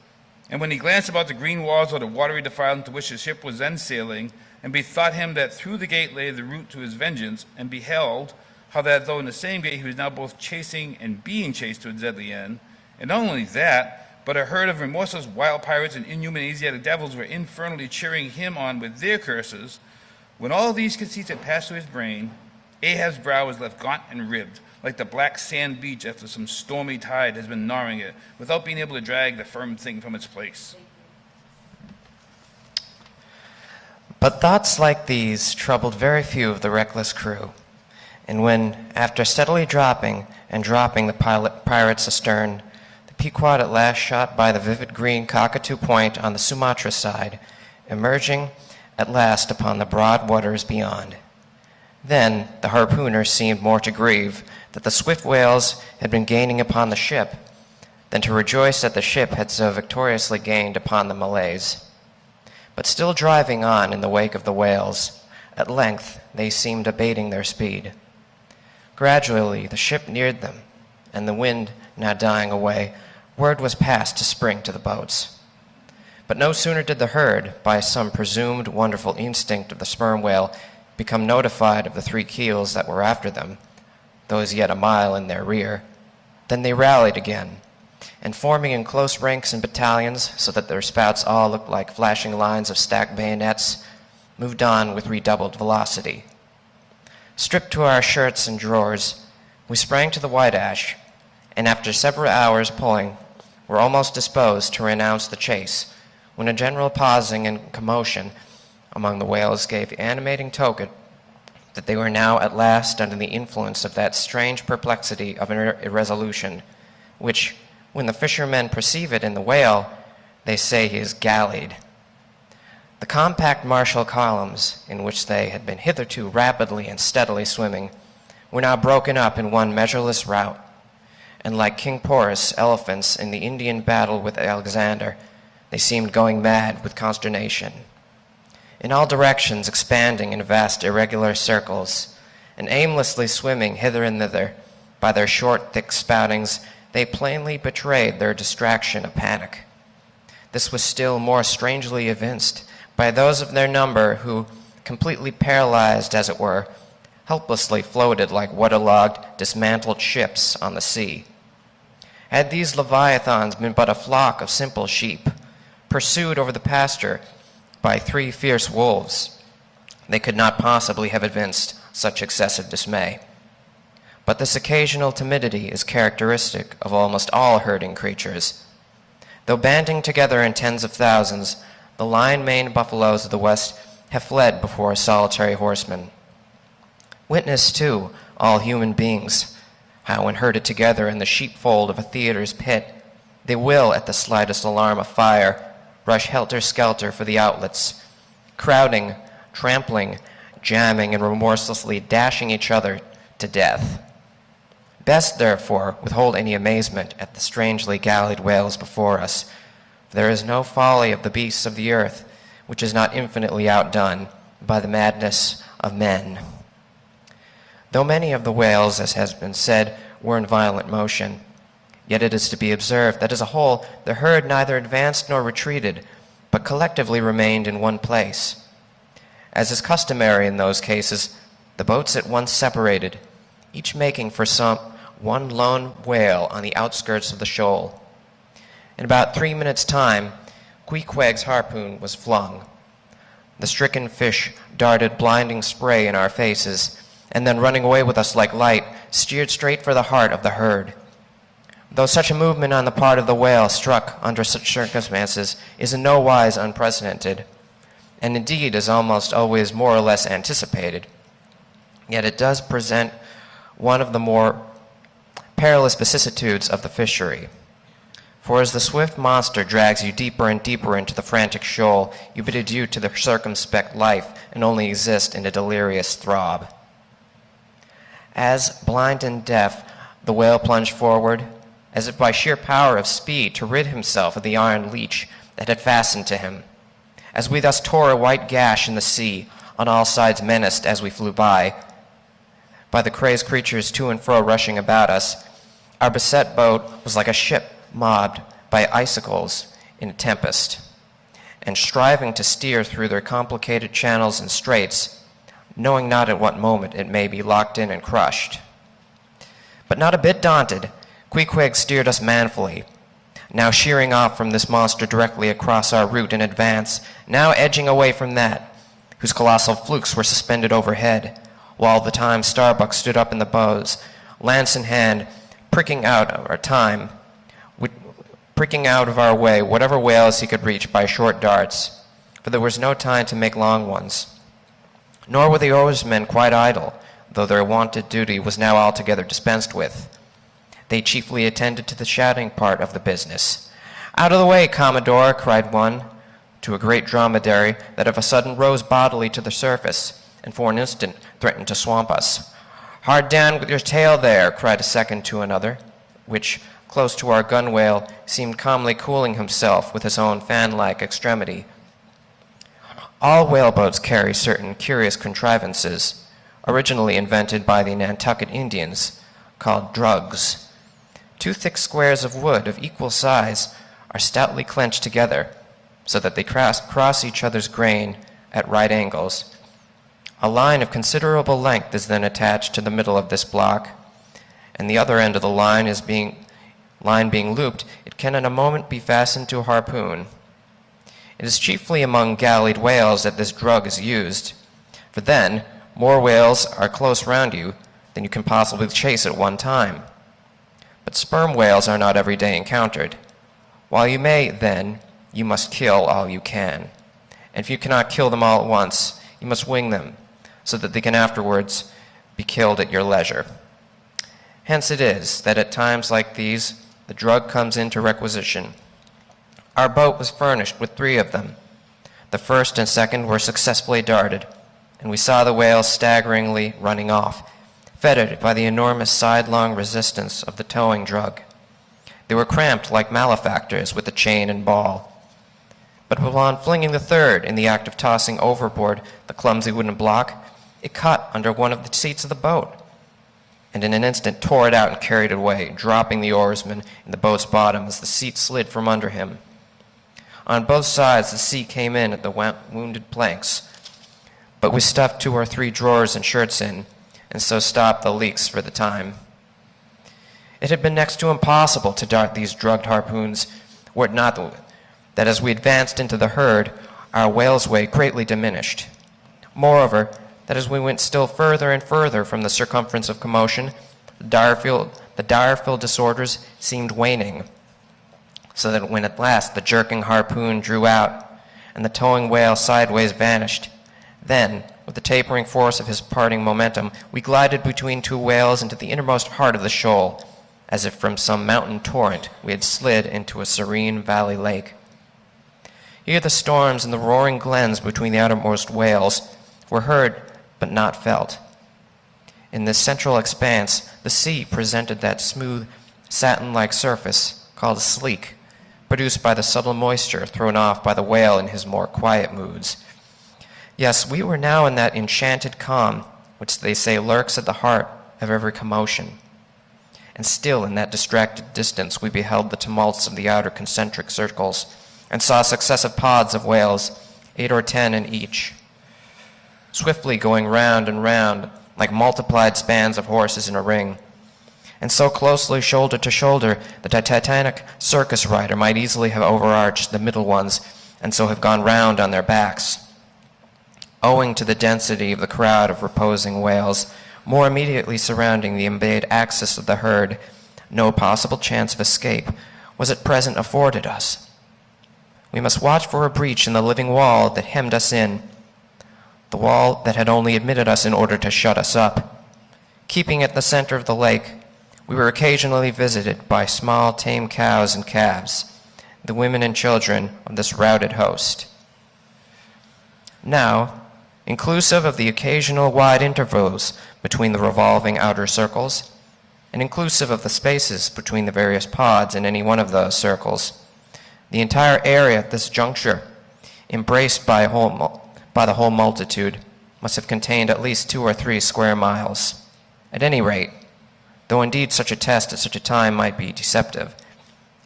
And when he glanced about the green walls of the watery defile into which his ship was then sailing, and bethought him that through the gate lay the route to his vengeance, and beheld how that though in the same gate he was now both chasing and being chased to a deadly end, and not only that, but a herd of remorseless wild pirates and inhuman Asiatic devils were infernally cheering him on with their curses, when all these conceits had passed through his brain, Ahab's brow was left gaunt and ribbed, like the black sand beach after some stormy tide has been gnawing it, without being able to drag the firm thing from its place. But thoughts like these troubled very few of the reckless crew, and when, after steadily dropping and dropping the pirates astern, the Pequod at last shot by the vivid green Cockatoo Point on the Sumatra side, emerging at last upon the broad waters beyond. Then the harpooners seemed more to grieve that the swift whales had been gaining upon the ship than to rejoice that the ship had so victoriously gained upon the Malays. But still driving on in the wake of the whales, at length they seemed abating their speed. Gradually the ship neared them, and the wind now dying away, word was passed to spring to the boats. But no sooner did the herd, by some presumed wonderful instinct of the sperm whale, become notified of the 3 keels that were after them, those yet a mile in their rear, than they rallied again, and forming in close ranks and battalions, so that their spouts all looked like flashing lines of stacked bayonets, moved on with redoubled velocity. Stripped to our shirts and drawers, we sprang to the white ash, and after several hours pulling, were almost disposed to renounce the chase, when a general pausing and commotion among the whales gave animating token that they were now at last under the influence of that strange perplexity of irresolution, which, when the fishermen perceive it in the whale, they say he is Gallied. The compact martial columns, in which they had been hitherto rapidly and steadily swimming, were now broken up in one measureless rout, and like King Porus' elephants in the Indian battle with Alexander, they seemed going mad with consternation. In all directions expanding in vast irregular circles, and aimlessly swimming hither and thither, by their short, thick spoutings, they plainly betrayed their distraction of panic. This was still more strangely evinced by those of their number who, completely paralyzed as it were, helplessly floated like waterlogged, dismantled ships on the sea. Had these leviathans been but a flock of simple sheep, pursued over the pasture by 3 fierce wolves, they could not possibly have evinced such excessive dismay. But this occasional timidity is characteristic of almost all herding creatures. Though banding together in tens of thousands, the lion-maned buffaloes of the west have fled before a solitary horseman. Witness, too, all human beings, how when herded together in the sheepfold of a theater's pit, they will, at the slightest alarm of fire, rush helter-skelter for the outlets, crowding, trampling, jamming, and remorselessly dashing each other to death. Best, therefore, withhold any amazement at the strangely gallied whales before us, for there is no folly of the beasts of the earth which is not infinitely outdone by the madness of men. Though many of the whales, as has been said, were in violent motion, yet it is to be observed that as a whole the herd neither advanced nor retreated, but collectively remained in one place. As is customary in those cases, the boats at once separated, each making for one lone whale on the outskirts of the shoal. In about 3 minutes' time, Queequeg's harpoon was flung. The stricken fish darted blinding spray in our faces, and then running away with us like light, steered straight for the heart of the herd. Though such a movement on the part of the whale struck under such circumstances is in no wise unprecedented, and indeed is almost always more or less anticipated, yet it does present one of the more perilous vicissitudes of the fishery. For as the swift monster drags you deeper and deeper into the frantic shoal, you bid adieu to the circumspect life and only exist in a delirious throb. As, blind and deaf, the whale plunged forward, as if by sheer power of speed to rid himself of the iron leech that had fastened to him. As we thus tore a white gash in the sea, on all sides menaced as we flew by the crazed creatures to and fro rushing about us, our beset boat was like a ship mobbed by icicles in a tempest, and striving to steer through their complicated channels and straits, knowing not at what moment it may be locked in and crushed. But not a bit daunted, Queequeg steered us manfully, now sheering off from this monster directly across our route in advance, now edging away from that, whose colossal flukes were suspended overhead, while the time Starbuck stood up in the bows, lance in hand, pricking out of our way whatever whales he could reach by short darts, for there was no time to make long ones. Nor were the oarsmen quite idle, though their wonted duty was now altogether dispensed with. They chiefly attended to the shouting part of the business. "Out of the way, Commodore," cried one, to a great dromedary that of a sudden rose bodily to the surface, and for an instant threatened to swamp us. "Hard down with your tail there," cried a second to another, which, close to our gunwale, seemed calmly cooling himself with his own fan-like extremity. All whaleboats carry certain curious contrivances, originally invented by the Nantucket Indians, called drugs. 2 thick squares of wood of equal size are stoutly clenched together, so that they cross each other's grain at right angles. A line of considerable length is then attached to the middle of this block, and the other end of the line being looped, it can in a moment be fastened to a harpoon. It is chiefly among gallied whales that this drug is used, for then more whales are close round you than you can possibly chase at one time. But sperm whales are not every day encountered. While you may, then, you must kill all you can. And if you cannot kill them all at once, you must wing them, so that they can afterwards be killed at your leisure. Hence it is that at times like these, the drug comes into requisition. Our boat was furnished with 3 of them. The first and second were successfully darted, and we saw the whales staggeringly running off, fettered by the enormous sidelong resistance of the towing drug. They were cramped like malefactors with the chain and ball. But upon flinging the third in the act of tossing overboard the clumsy wooden block, it caught under one of the seats of the boat, and in an instant tore it out and carried it away, dropping the oarsman in the boat's bottom as the seat slid from under him. On both sides the sea came in at the wounded planks, but we stuffed 2 or 3 drawers and shirts in, and so stopped the leaks for the time. It had been next to impossible to dart these drugged harpoons, were it not that as we advanced into the herd, our whale's weight greatly diminished. Moreover, that as we went still further and further from the circumference of commotion, the dire-filled disorders seemed waning, so that when at last the jerking harpoon drew out, and the towing whale sideways vanished. Then, with the tapering force of his parting momentum, we glided between two whales into the innermost heart of the shoal, as if from some mountain torrent we had slid into a serene valley lake. Here the storms and the roaring glens between the outermost whales were heard but not felt. In this central expanse, the sea presented that smooth, satin-like surface called sleek, produced by the subtle moisture thrown off by the whale in his more quiet moods. Yes, we were now in that enchanted calm which they say lurks at the heart of every commotion. And still in that distracted distance we beheld the tumults of the outer concentric circles, and saw successive pods of whales, 8 or 10 in each, swiftly going round and round like multiplied spans of horses in a ring, and so closely shoulder to shoulder that a titanic circus rider might easily have overarched the middle ones and so have gone round on their backs. Owing to the density of the crowd of reposing whales more immediately surrounding the embayed axis of the herd, no possible chance of escape was at present afforded us. We must watch for a breach in the living wall that hemmed us in, the wall that had only admitted us in order to shut us up. Keeping at the center of the lake, we were occasionally visited by small tame cows and calves, the women and children of this routed host. Now, inclusive of the occasional wide intervals between the revolving outer circles, and inclusive of the spaces between the various pods in any one of those circles, the entire area at this juncture, embraced by the whole multitude, must have contained at least 2 or 3 square miles. At any rate, though indeed such a test at such a time might be deceptive,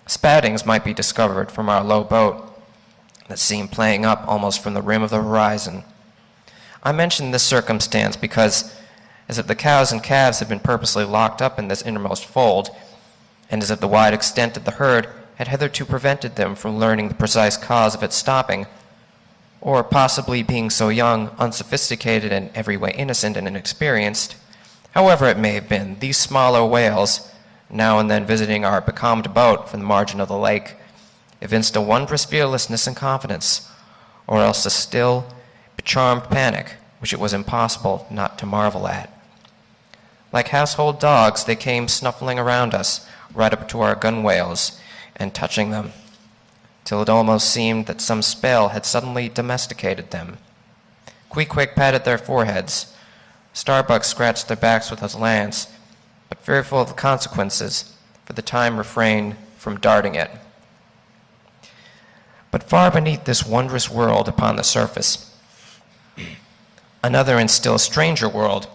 spoutings might be discovered from our low boat that seemed playing up almost from the rim of the horizon. I mention this circumstance because, as if the cows and calves had been purposely locked up in this innermost fold, and as if the wide extent of the herd had hitherto prevented them from learning the precise cause of its stopping, or possibly being so young, unsophisticated, and every way innocent and inexperienced, however it may have been, these smaller whales, now and then visiting our becalmed boat from the margin of the lake, evinced a wondrous fearlessness and confidence, or else a still, becharmed panic, which it was impossible not to marvel at. Like household dogs, they came snuffling around us, right up to our gunwales, and touching them, till it almost seemed that some spell had suddenly domesticated them. Queequeg patted their foreheads. Starbuck scratched their backs with his lance, but fearful of the consequences, for the time refrained from darting it. But far beneath this wondrous world upon the surface, another and still stranger world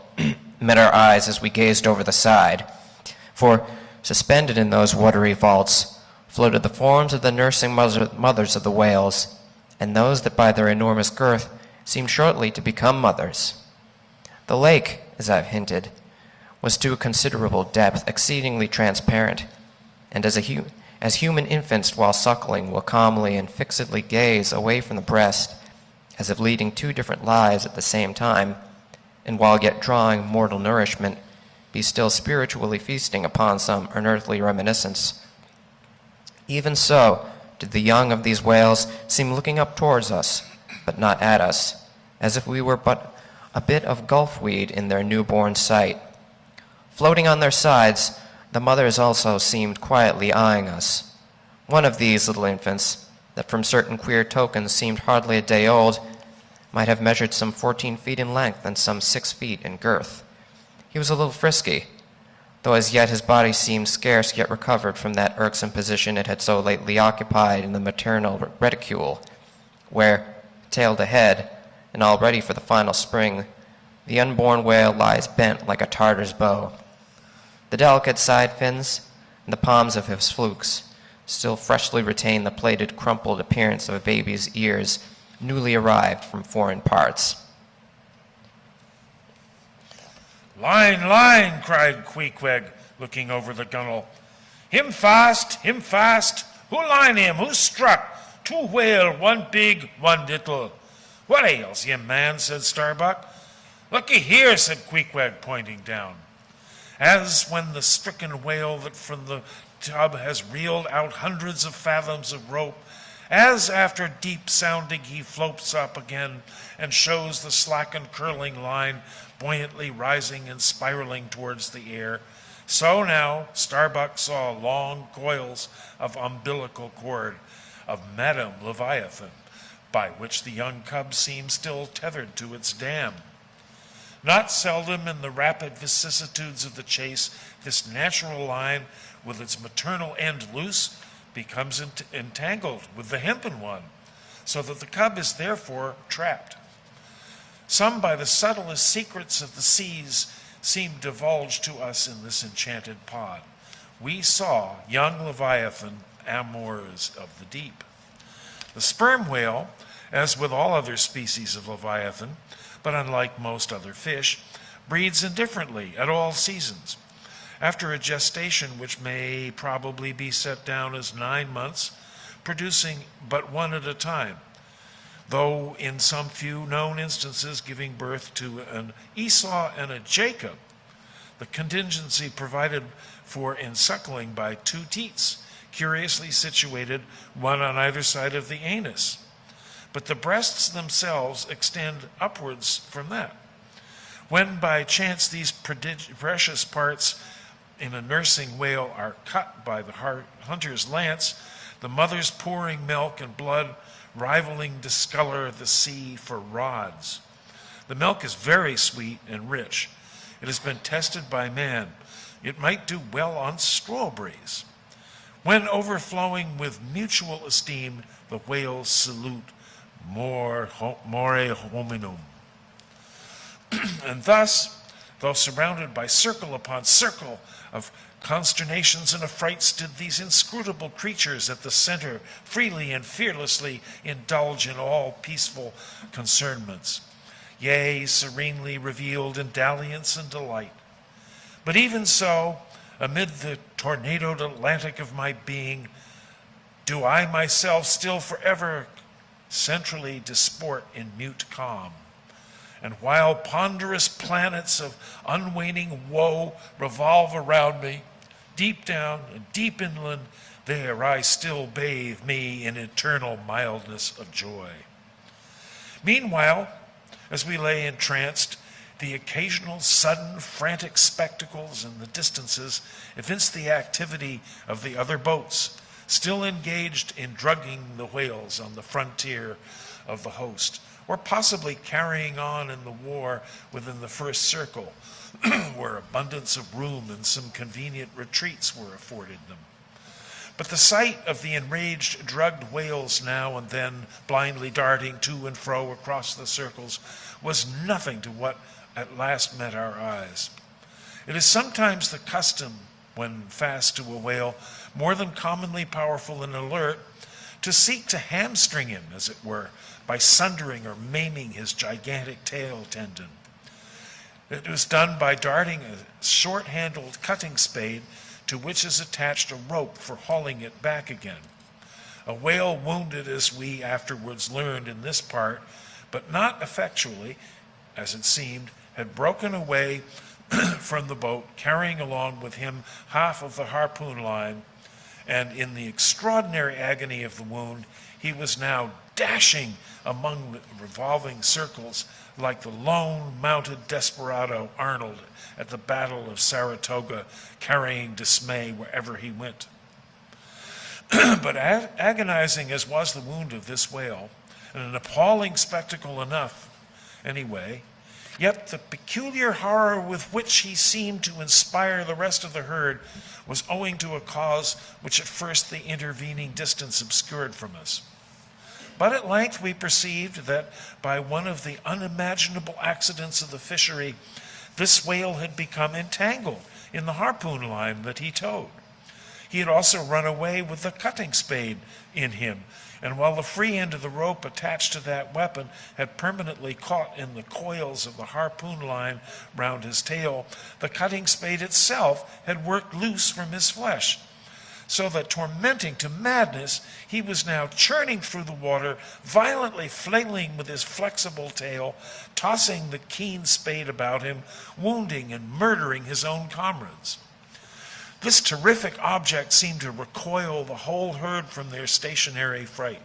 met our eyes as we gazed over the side, for, suspended in those watery vaults, floated the forms of the nursing mothers of the whales, and those that by their enormous girth seemed shortly to become mothers. The lake, as I've hinted, was to a considerable depth exceedingly transparent, and as human infants while suckling will calmly and fixedly gaze away from the breast, as if leading 2 different lives at the same time, and while yet drawing mortal nourishment, be still spiritually feasting upon some unearthly reminiscence. Even so did the young of these whales seem looking up towards us, but not at us, as if we were but a bit of gulfweed in their newborn sight. Floating on their sides, the mothers also seemed quietly eyeing us. One of these little infants, that from certain queer tokens seemed hardly a day old, might have measured some 14 feet in length and some 6 feet in girth. He was a little frisky, though as yet his body seemed scarce yet recovered from that irksome position it had so lately occupied in the maternal reticule, where, tailed ahead, and all ready for the final spring, the unborn whale lies bent like a Tartar's bow. The delicate side fins and the palms of his flukes still freshly retain the plated, crumpled appearance of a baby's ears newly arrived from foreign parts. "Line, line!" cried Queequeg, looking over the gunwale. Him fast, him fast! Who line him? Who struck? 2 whale, 1 big, 1 little." "What ails him, man?" said Starbuck. "Looky here," said Queequeg, pointing down. As when the stricken whale that from the tub has reeled out hundreds of fathoms of rope As after deep sounding he floats up again and shows the slackened curling line buoyantly rising and spiraling towards the air, so now Starbuck saw long coils of umbilical cord of Madame Leviathan, by which the young cub seemed still tethered to its dam. Not seldom in the rapid vicissitudes of the chase, this natural line, with its maternal end loose, becomes entangled with the hempen one, so that the cub is therefore trapped. Some by the subtlest secrets of the seas seem divulged to us in this enchanted pod. We saw young Leviathan, amours of the deep. The sperm whale, as with all other species of Leviathan, but unlike most other fish, breeds indifferently at all seasons. After a gestation which may probably be set down as 9 months, producing but one at a time, though in some few known instances giving birth to an Esau and a Jacob, the contingency provided for in suckling by 2 teats, curiously situated, one on either side of the anus. But the breasts themselves extend upwards from that. When by chance these precious parts in a nursing whale are cut by the hunter's lance, the mother's pouring milk and blood rivaling discolor the sea for rods. The milk is very sweet and rich. It has been tested by man. It might do well on strawberries. When overflowing with mutual esteem, the whales salute more hominum. And thus, though surrounded by circle upon circle of consternations and affrights, did these inscrutable creatures at the center freely and fearlessly indulge in all peaceful concernments, yea, serenely revealed in dalliance and delight. But even so, amid the tornadoed Atlantic of my being, do I myself still forever centrally disport in mute calm. And while ponderous planets of unwaning woe revolve around me, deep down and deep inland, there I still bathe me in eternal mildness of joy. Meanwhile, as we lay entranced, the occasional sudden frantic spectacles in the distances evinced the activity of the other boats, still engaged in drugging the whales on the frontier of the host, or possibly carrying on in the war within the first circle, where abundance of room and some convenient retreats were afforded them. But the sight of the enraged, drugged whales now and then blindly darting to and fro across the circles was nothing to what at last met our eyes. It is sometimes the custom, when fast to a whale, more than commonly powerful and alert, to seek to hamstring him, as it were, by sundering or maiming his gigantic tail tendon. It was done by darting a short-handled cutting spade to which is attached a rope for hauling it back again. A whale wounded, as we afterwards learned in this part, but not effectually, as it seemed, had broken away from the boat, carrying along with him half of the harpoon line, and in the extraordinary agony of the wound, he was now dashing among the revolving circles like the lone mounted desperado Arnold at the Battle of Saratoga, carrying dismay wherever he went. But agonizing as was the wound of this whale, and an appalling spectacle enough anyway, yet the peculiar horror with which he seemed to inspire the rest of the herd was owing to a cause which at first the intervening distance obscured from us. But at length we perceived that by one of the unimaginable accidents of the fishery, this whale had become entangled in the harpoon line that he towed. He had also run away with the cutting spade in him, and while the free end of the rope attached to that weapon had permanently caught in the coils of the harpoon line round his tail, the cutting spade itself had worked loose from his flesh, so that, tormenting to madness, he was now churning through the water, violently flailing with his flexible tail, tossing the keen spade about him, wounding and murdering his own comrades. This terrific object seemed to recoil the whole herd from their stationary fright.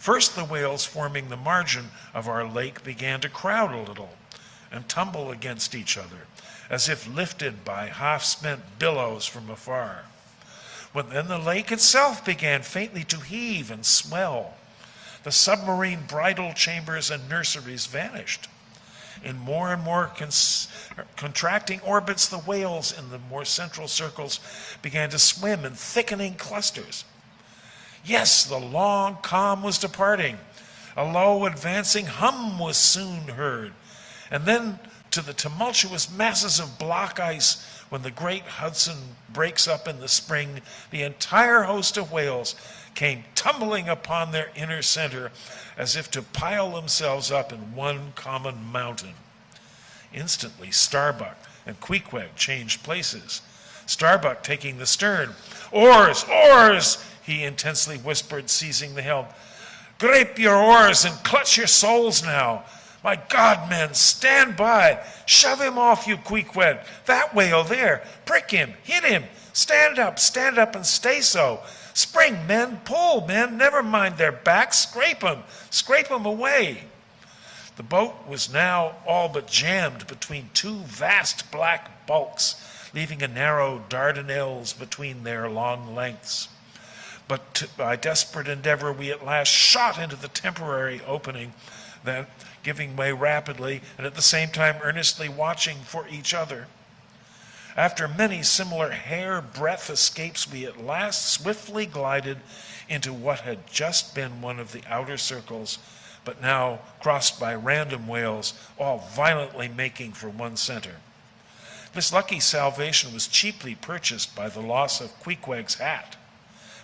First, the whales forming the margin of our lake began to crowd a little and tumble against each other, as if lifted by half-spent billows from afar. But then the lake itself began faintly to heave and swell. The submarine bridal chambers and nurseries vanished. In more and more contracting orbits, the whales in the more central circles began to swim in thickening clusters. Yes, the long calm was departing. A low advancing hum was soon heard. And then, to the tumultuous masses of block ice, when the great Hudson breaks up in the spring, the entire host of whales came tumbling upon their inner center as if to pile themselves up in one common mountain. Instantly, Starbuck and Queequeg changed places, Starbuck taking the stern. "Oars! Oars!" he intensely whispered, seizing the helm. "Grape your oars and clutch your souls now. My God, men, stand by. Shove him off, you Queequeg. That whale there. Prick him, hit him. Stand up, and stay so. Spring, men, pull, men, never mind their backs. Scrape 'em away." The boat was now all but jammed between two vast black bulks, leaving a narrow Dardanelles between their long lengths. But by desperate endeavor, we at last shot into the temporary opening, then giving way rapidly and at the same time earnestly watching for each other. After many similar hair-breadth escapes, we at last swiftly glided into what had just been one of the outer circles, but now crossed by random whales, all violently making for one center. This lucky salvation was cheaply purchased by the loss of Queequeg's hat,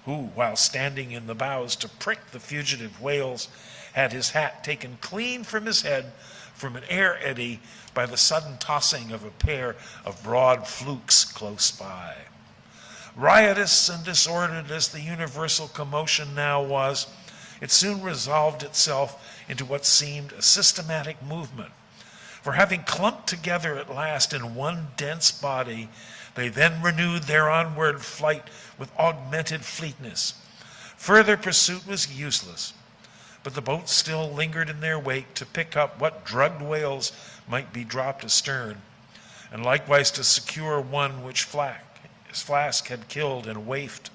who, while standing in the bows to prick the fugitive whales, had his hat taken clean from his head from an air eddy by the sudden tossing of a pair of broad flukes close by. Riotous and disordered as the universal commotion now was, it soon resolved itself into what seemed a systematic movement. For having clumped together at last in one dense body, they then renewed their onward flight with augmented fleetness. Further pursuit was useless, but the boats still lingered in their wake to pick up what drugged whales might be dropped astern, and likewise to secure one which Flask had killed and waifed.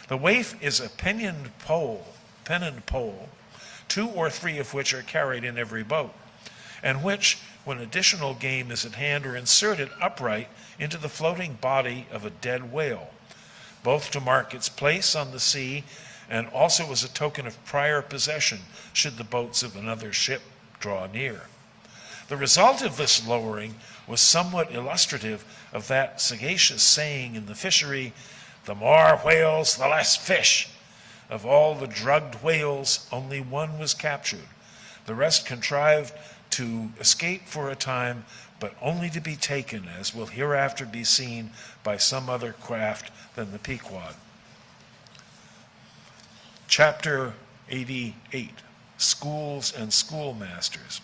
The waif is a pennoned pole, 2 or 3 of which are carried in every boat, and which, when additional game is at hand, are inserted upright into the floating body of a dead whale, both to mark its place on the sea and also as a token of prior possession should the boats of another ship draw near. The result of this lowering was somewhat illustrative of that sagacious saying in the fishery, "The more whales, the less fish." Of all the drugged whales, only one was captured. The rest contrived to escape for a time, but only to be taken, as will hereafter be seen, by some other craft than the Pequod. Chapter 88, Schools and Schoolmasters.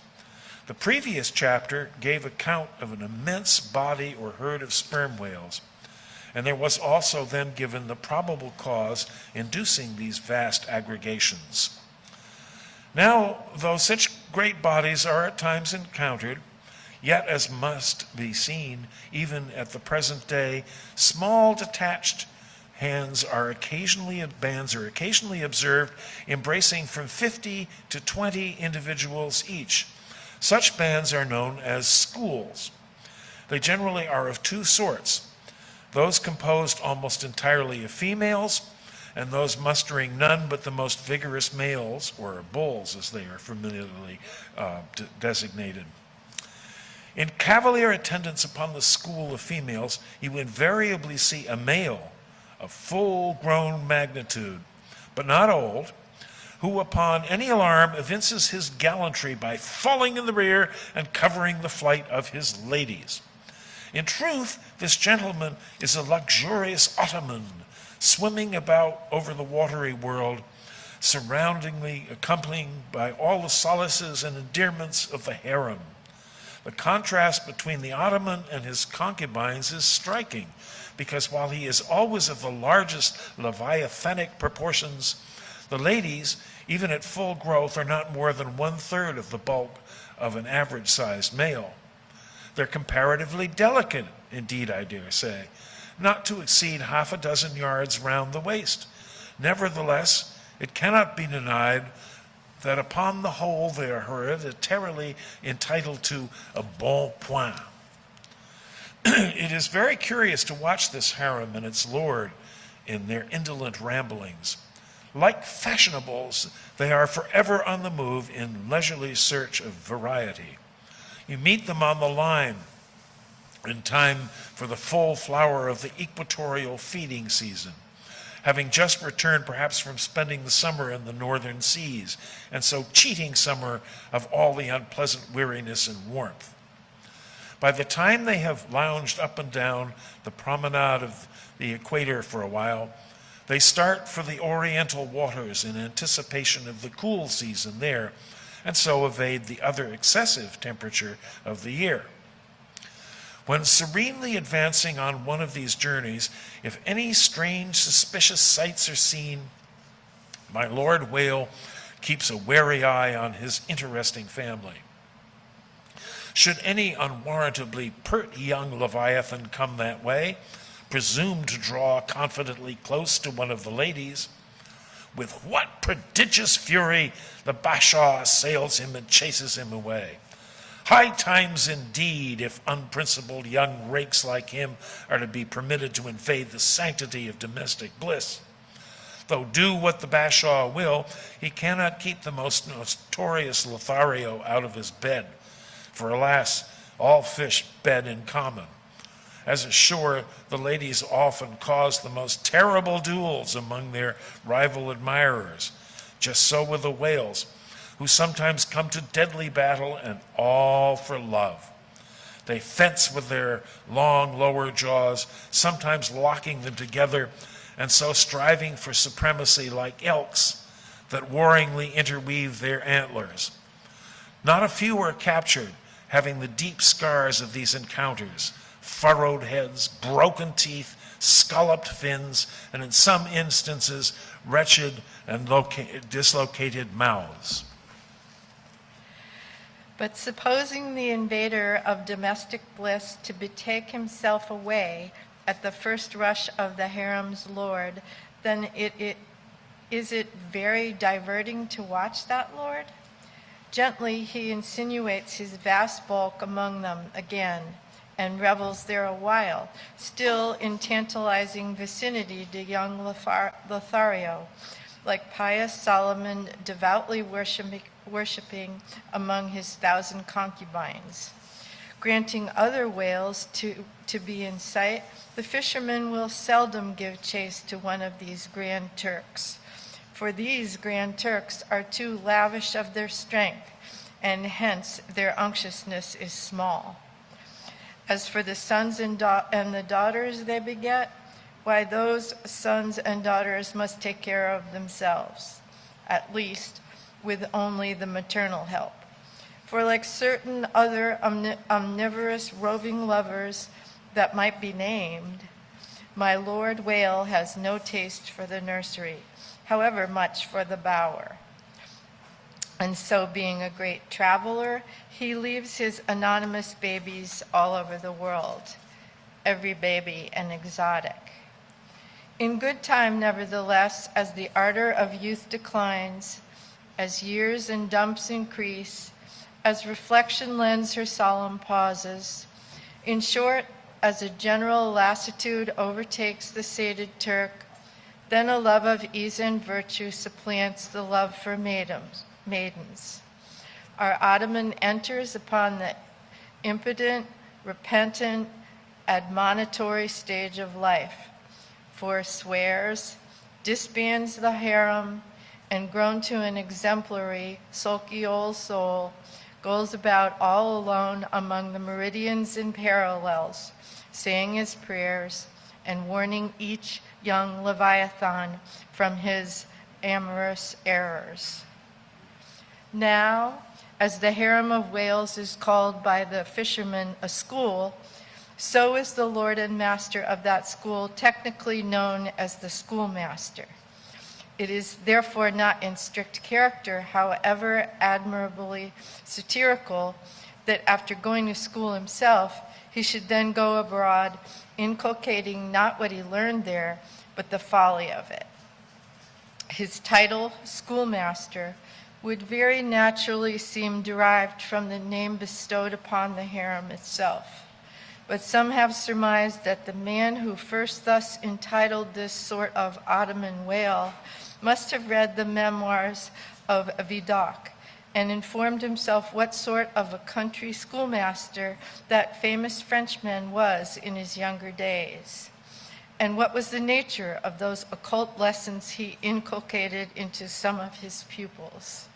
The previous chapter gave account of an immense body or herd of sperm whales, and there was also then given the probable cause inducing these vast aggregations. Now, though such great bodies are at times encountered, yet, as must be seen even at the present day, small detached bands are occasionally observed embracing from 50 to 20 individuals each. Such bands are known as schools. They generally are of 2 sorts, those composed almost entirely of females, and those mustering none but the most vigorous males, or bulls as they are familiarly designated. In cavalier attendance upon the school of females, you invariably see a male of full-grown magnitude, but not old, who upon any alarm evinces his gallantry by falling in the rear and covering the flight of his ladies. In truth, this gentleman is a luxurious ottoman, swimming about over the watery world, surroundingly accompanied by all the solaces and endearments of the harem. The contrast between the ottoman and his concubines is striking, because while he is always of the largest leviathanic proportions, the ladies, even at full growth, are not more than 1/3 of the bulk of an average-sized male. They're comparatively delicate, indeed, I dare say, not to exceed half a dozen yards round the waist. Nevertheless, it cannot be denied that upon the whole they are hereditarily entitled to a bon point. It is very curious to watch this harem and its lord in their indolent ramblings. Like fashionables, they are forever on the move in leisurely search of variety. You meet them on the line in time for the full flower of the equatorial feeding season, having just returned perhaps from spending the summer in the northern seas, and so cheating summer of all the unpleasant weariness and warmth. By the time they have lounged up and down the promenade of the equator for a while, they start for the oriental waters in anticipation of the cool season there, and so evade the other excessive temperature of the year. When serenely advancing on one of these journeys, if any strange, suspicious sights are seen, my Lord Whale keeps a wary eye on his interesting family. Should any unwarrantably pert young Leviathan come that way, presume to draw confidently close to one of the ladies, with what prodigious fury the Bashaw assails him and chases him away. High times indeed, if unprincipled young rakes like him are to be permitted to invade the sanctity of domestic bliss. Though do what the Bashaw will, he cannot keep the most notorious Lothario out of his bed. For alas, all fish bed in common. As ashore, the ladies often cause the most terrible duels among their rival admirers. Just so with the whales, who sometimes come to deadly battle, and all for love. They fence with their long lower jaws, sometimes locking them together, and so striving for supremacy like elks that warringly interweave their antlers. Not a few are captured, having the deep scars of these encounters, furrowed heads, broken teeth, scalloped fins, and in some instances, wretched and dislocated mouths. But supposing the invader of domestic bliss to betake himself away at the first rush of the harem's lord, then is it very diverting to watch that lord? Gently he insinuates his vast bulk among them again, and revels there a while, still in tantalizing vicinity to young Lothario, like pious Solomon devoutly worshiping among his 1,000 concubines. Granting other whales to be in sight, the fisherman will seldom give chase to one of these Grand Turks, for these Grand Turks are too lavish of their strength, and hence their unctuousness is small. As for the sons and the daughters they beget, why, those sons and daughters must take care of themselves, at least with only the maternal help. For like certain other omnivorous roving lovers that might be named, my Lord Whale has no taste for the nursery, however much for the bower. And so, being a great traveler, he leaves his anonymous babies all over the world, every baby an exotic. In good time, nevertheless, as the ardor of youth declines, as years and dumps increase, as reflection lends her solemn pauses, in short, as a general lassitude overtakes the sated Turk, then a love of ease and virtue supplants the love for maidens. Our Ottoman enters upon the impotent, repentant, admonitory stage of life, forswears, disbands the harem, and grown to an exemplary, sulky old soul, goes about all alone among the meridians and parallels, saying his prayers and warning each young Leviathan from his amorous errors. Now, as the harem of whales is called by the fishermen a school, so is the lord and master of that school technically known as the schoolmaster. It is therefore not in strict character, however admirably satirical, that after going to school himself, he should then go abroad, inculcating not what he learned there, but the folly of it. His title, schoolmaster, would very naturally seem derived from the name bestowed upon the harem itself. But some have surmised that the man who first thus entitled this sort of Ottoman whale must have read the memoirs of Vidocq and informed himself what sort of a country schoolmaster that famous Frenchman was in his younger days, and what was the nature of those occult lessons he inculcated into some of his pupils.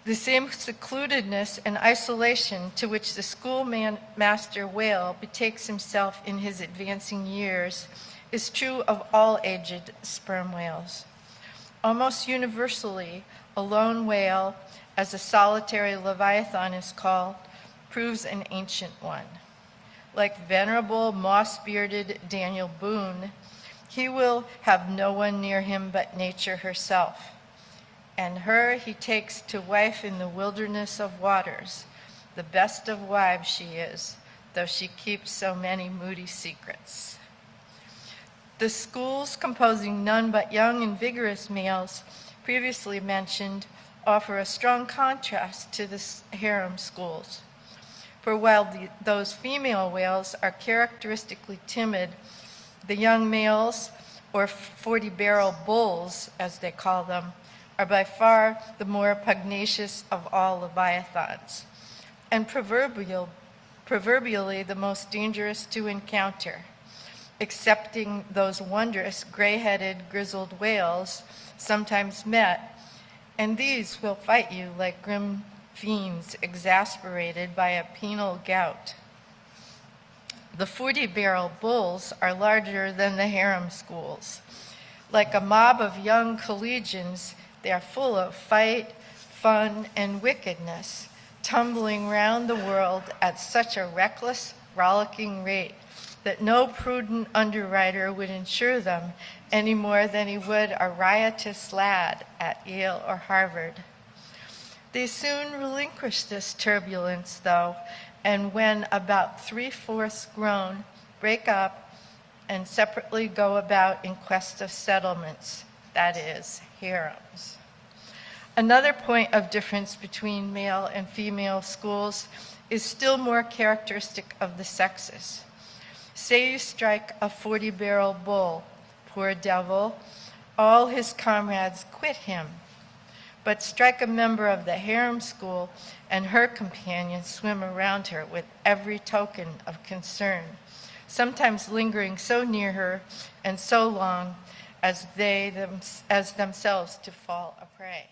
The same secludedness and isolation to which the schoolmaster whale betakes himself in his advancing years is true of all aged sperm whales. Almost universally, a lone whale, as a solitary leviathan is called, proves an ancient one. Like venerable moss-bearded Daniel Boone, he will have no one near him but nature herself. And her he takes to wife in the wilderness of waters. The best of wives she is, though she keeps so many moody secrets. The schools, composing none but young and vigorous males, previously mentioned, offer a strong contrast to the harem schools. For while those female whales are characteristically timid, the young males, or 40-barrel bulls, as they call them, are by far the more pugnacious of all leviathans, and proverbially the most dangerous to encounter, excepting those wondrous gray-headed grizzled whales sometimes met, and these will fight you like grim fiends exasperated by a penal gout. The 40-barrel bulls are larger than the harem schools. Like a mob of young collegians, they are full of fight, fun, and wickedness, tumbling round the world at such a reckless, rollicking rate that no prudent underwriter would insure them any more than he would a riotous lad at Yale or Harvard. They soon relinquish this turbulence, though, and when about 3/4 grown, break up and separately go about in quest of settlements, that is, harems. Another point of difference between male and female schools is still more characteristic of the sexes. Say you strike a 40-barrel bull, poor devil, all his comrades quit him. But strike a member of the harem school, and her companions swim around her with every token of concern, sometimes lingering so near her and so long as themselves to fall a prey.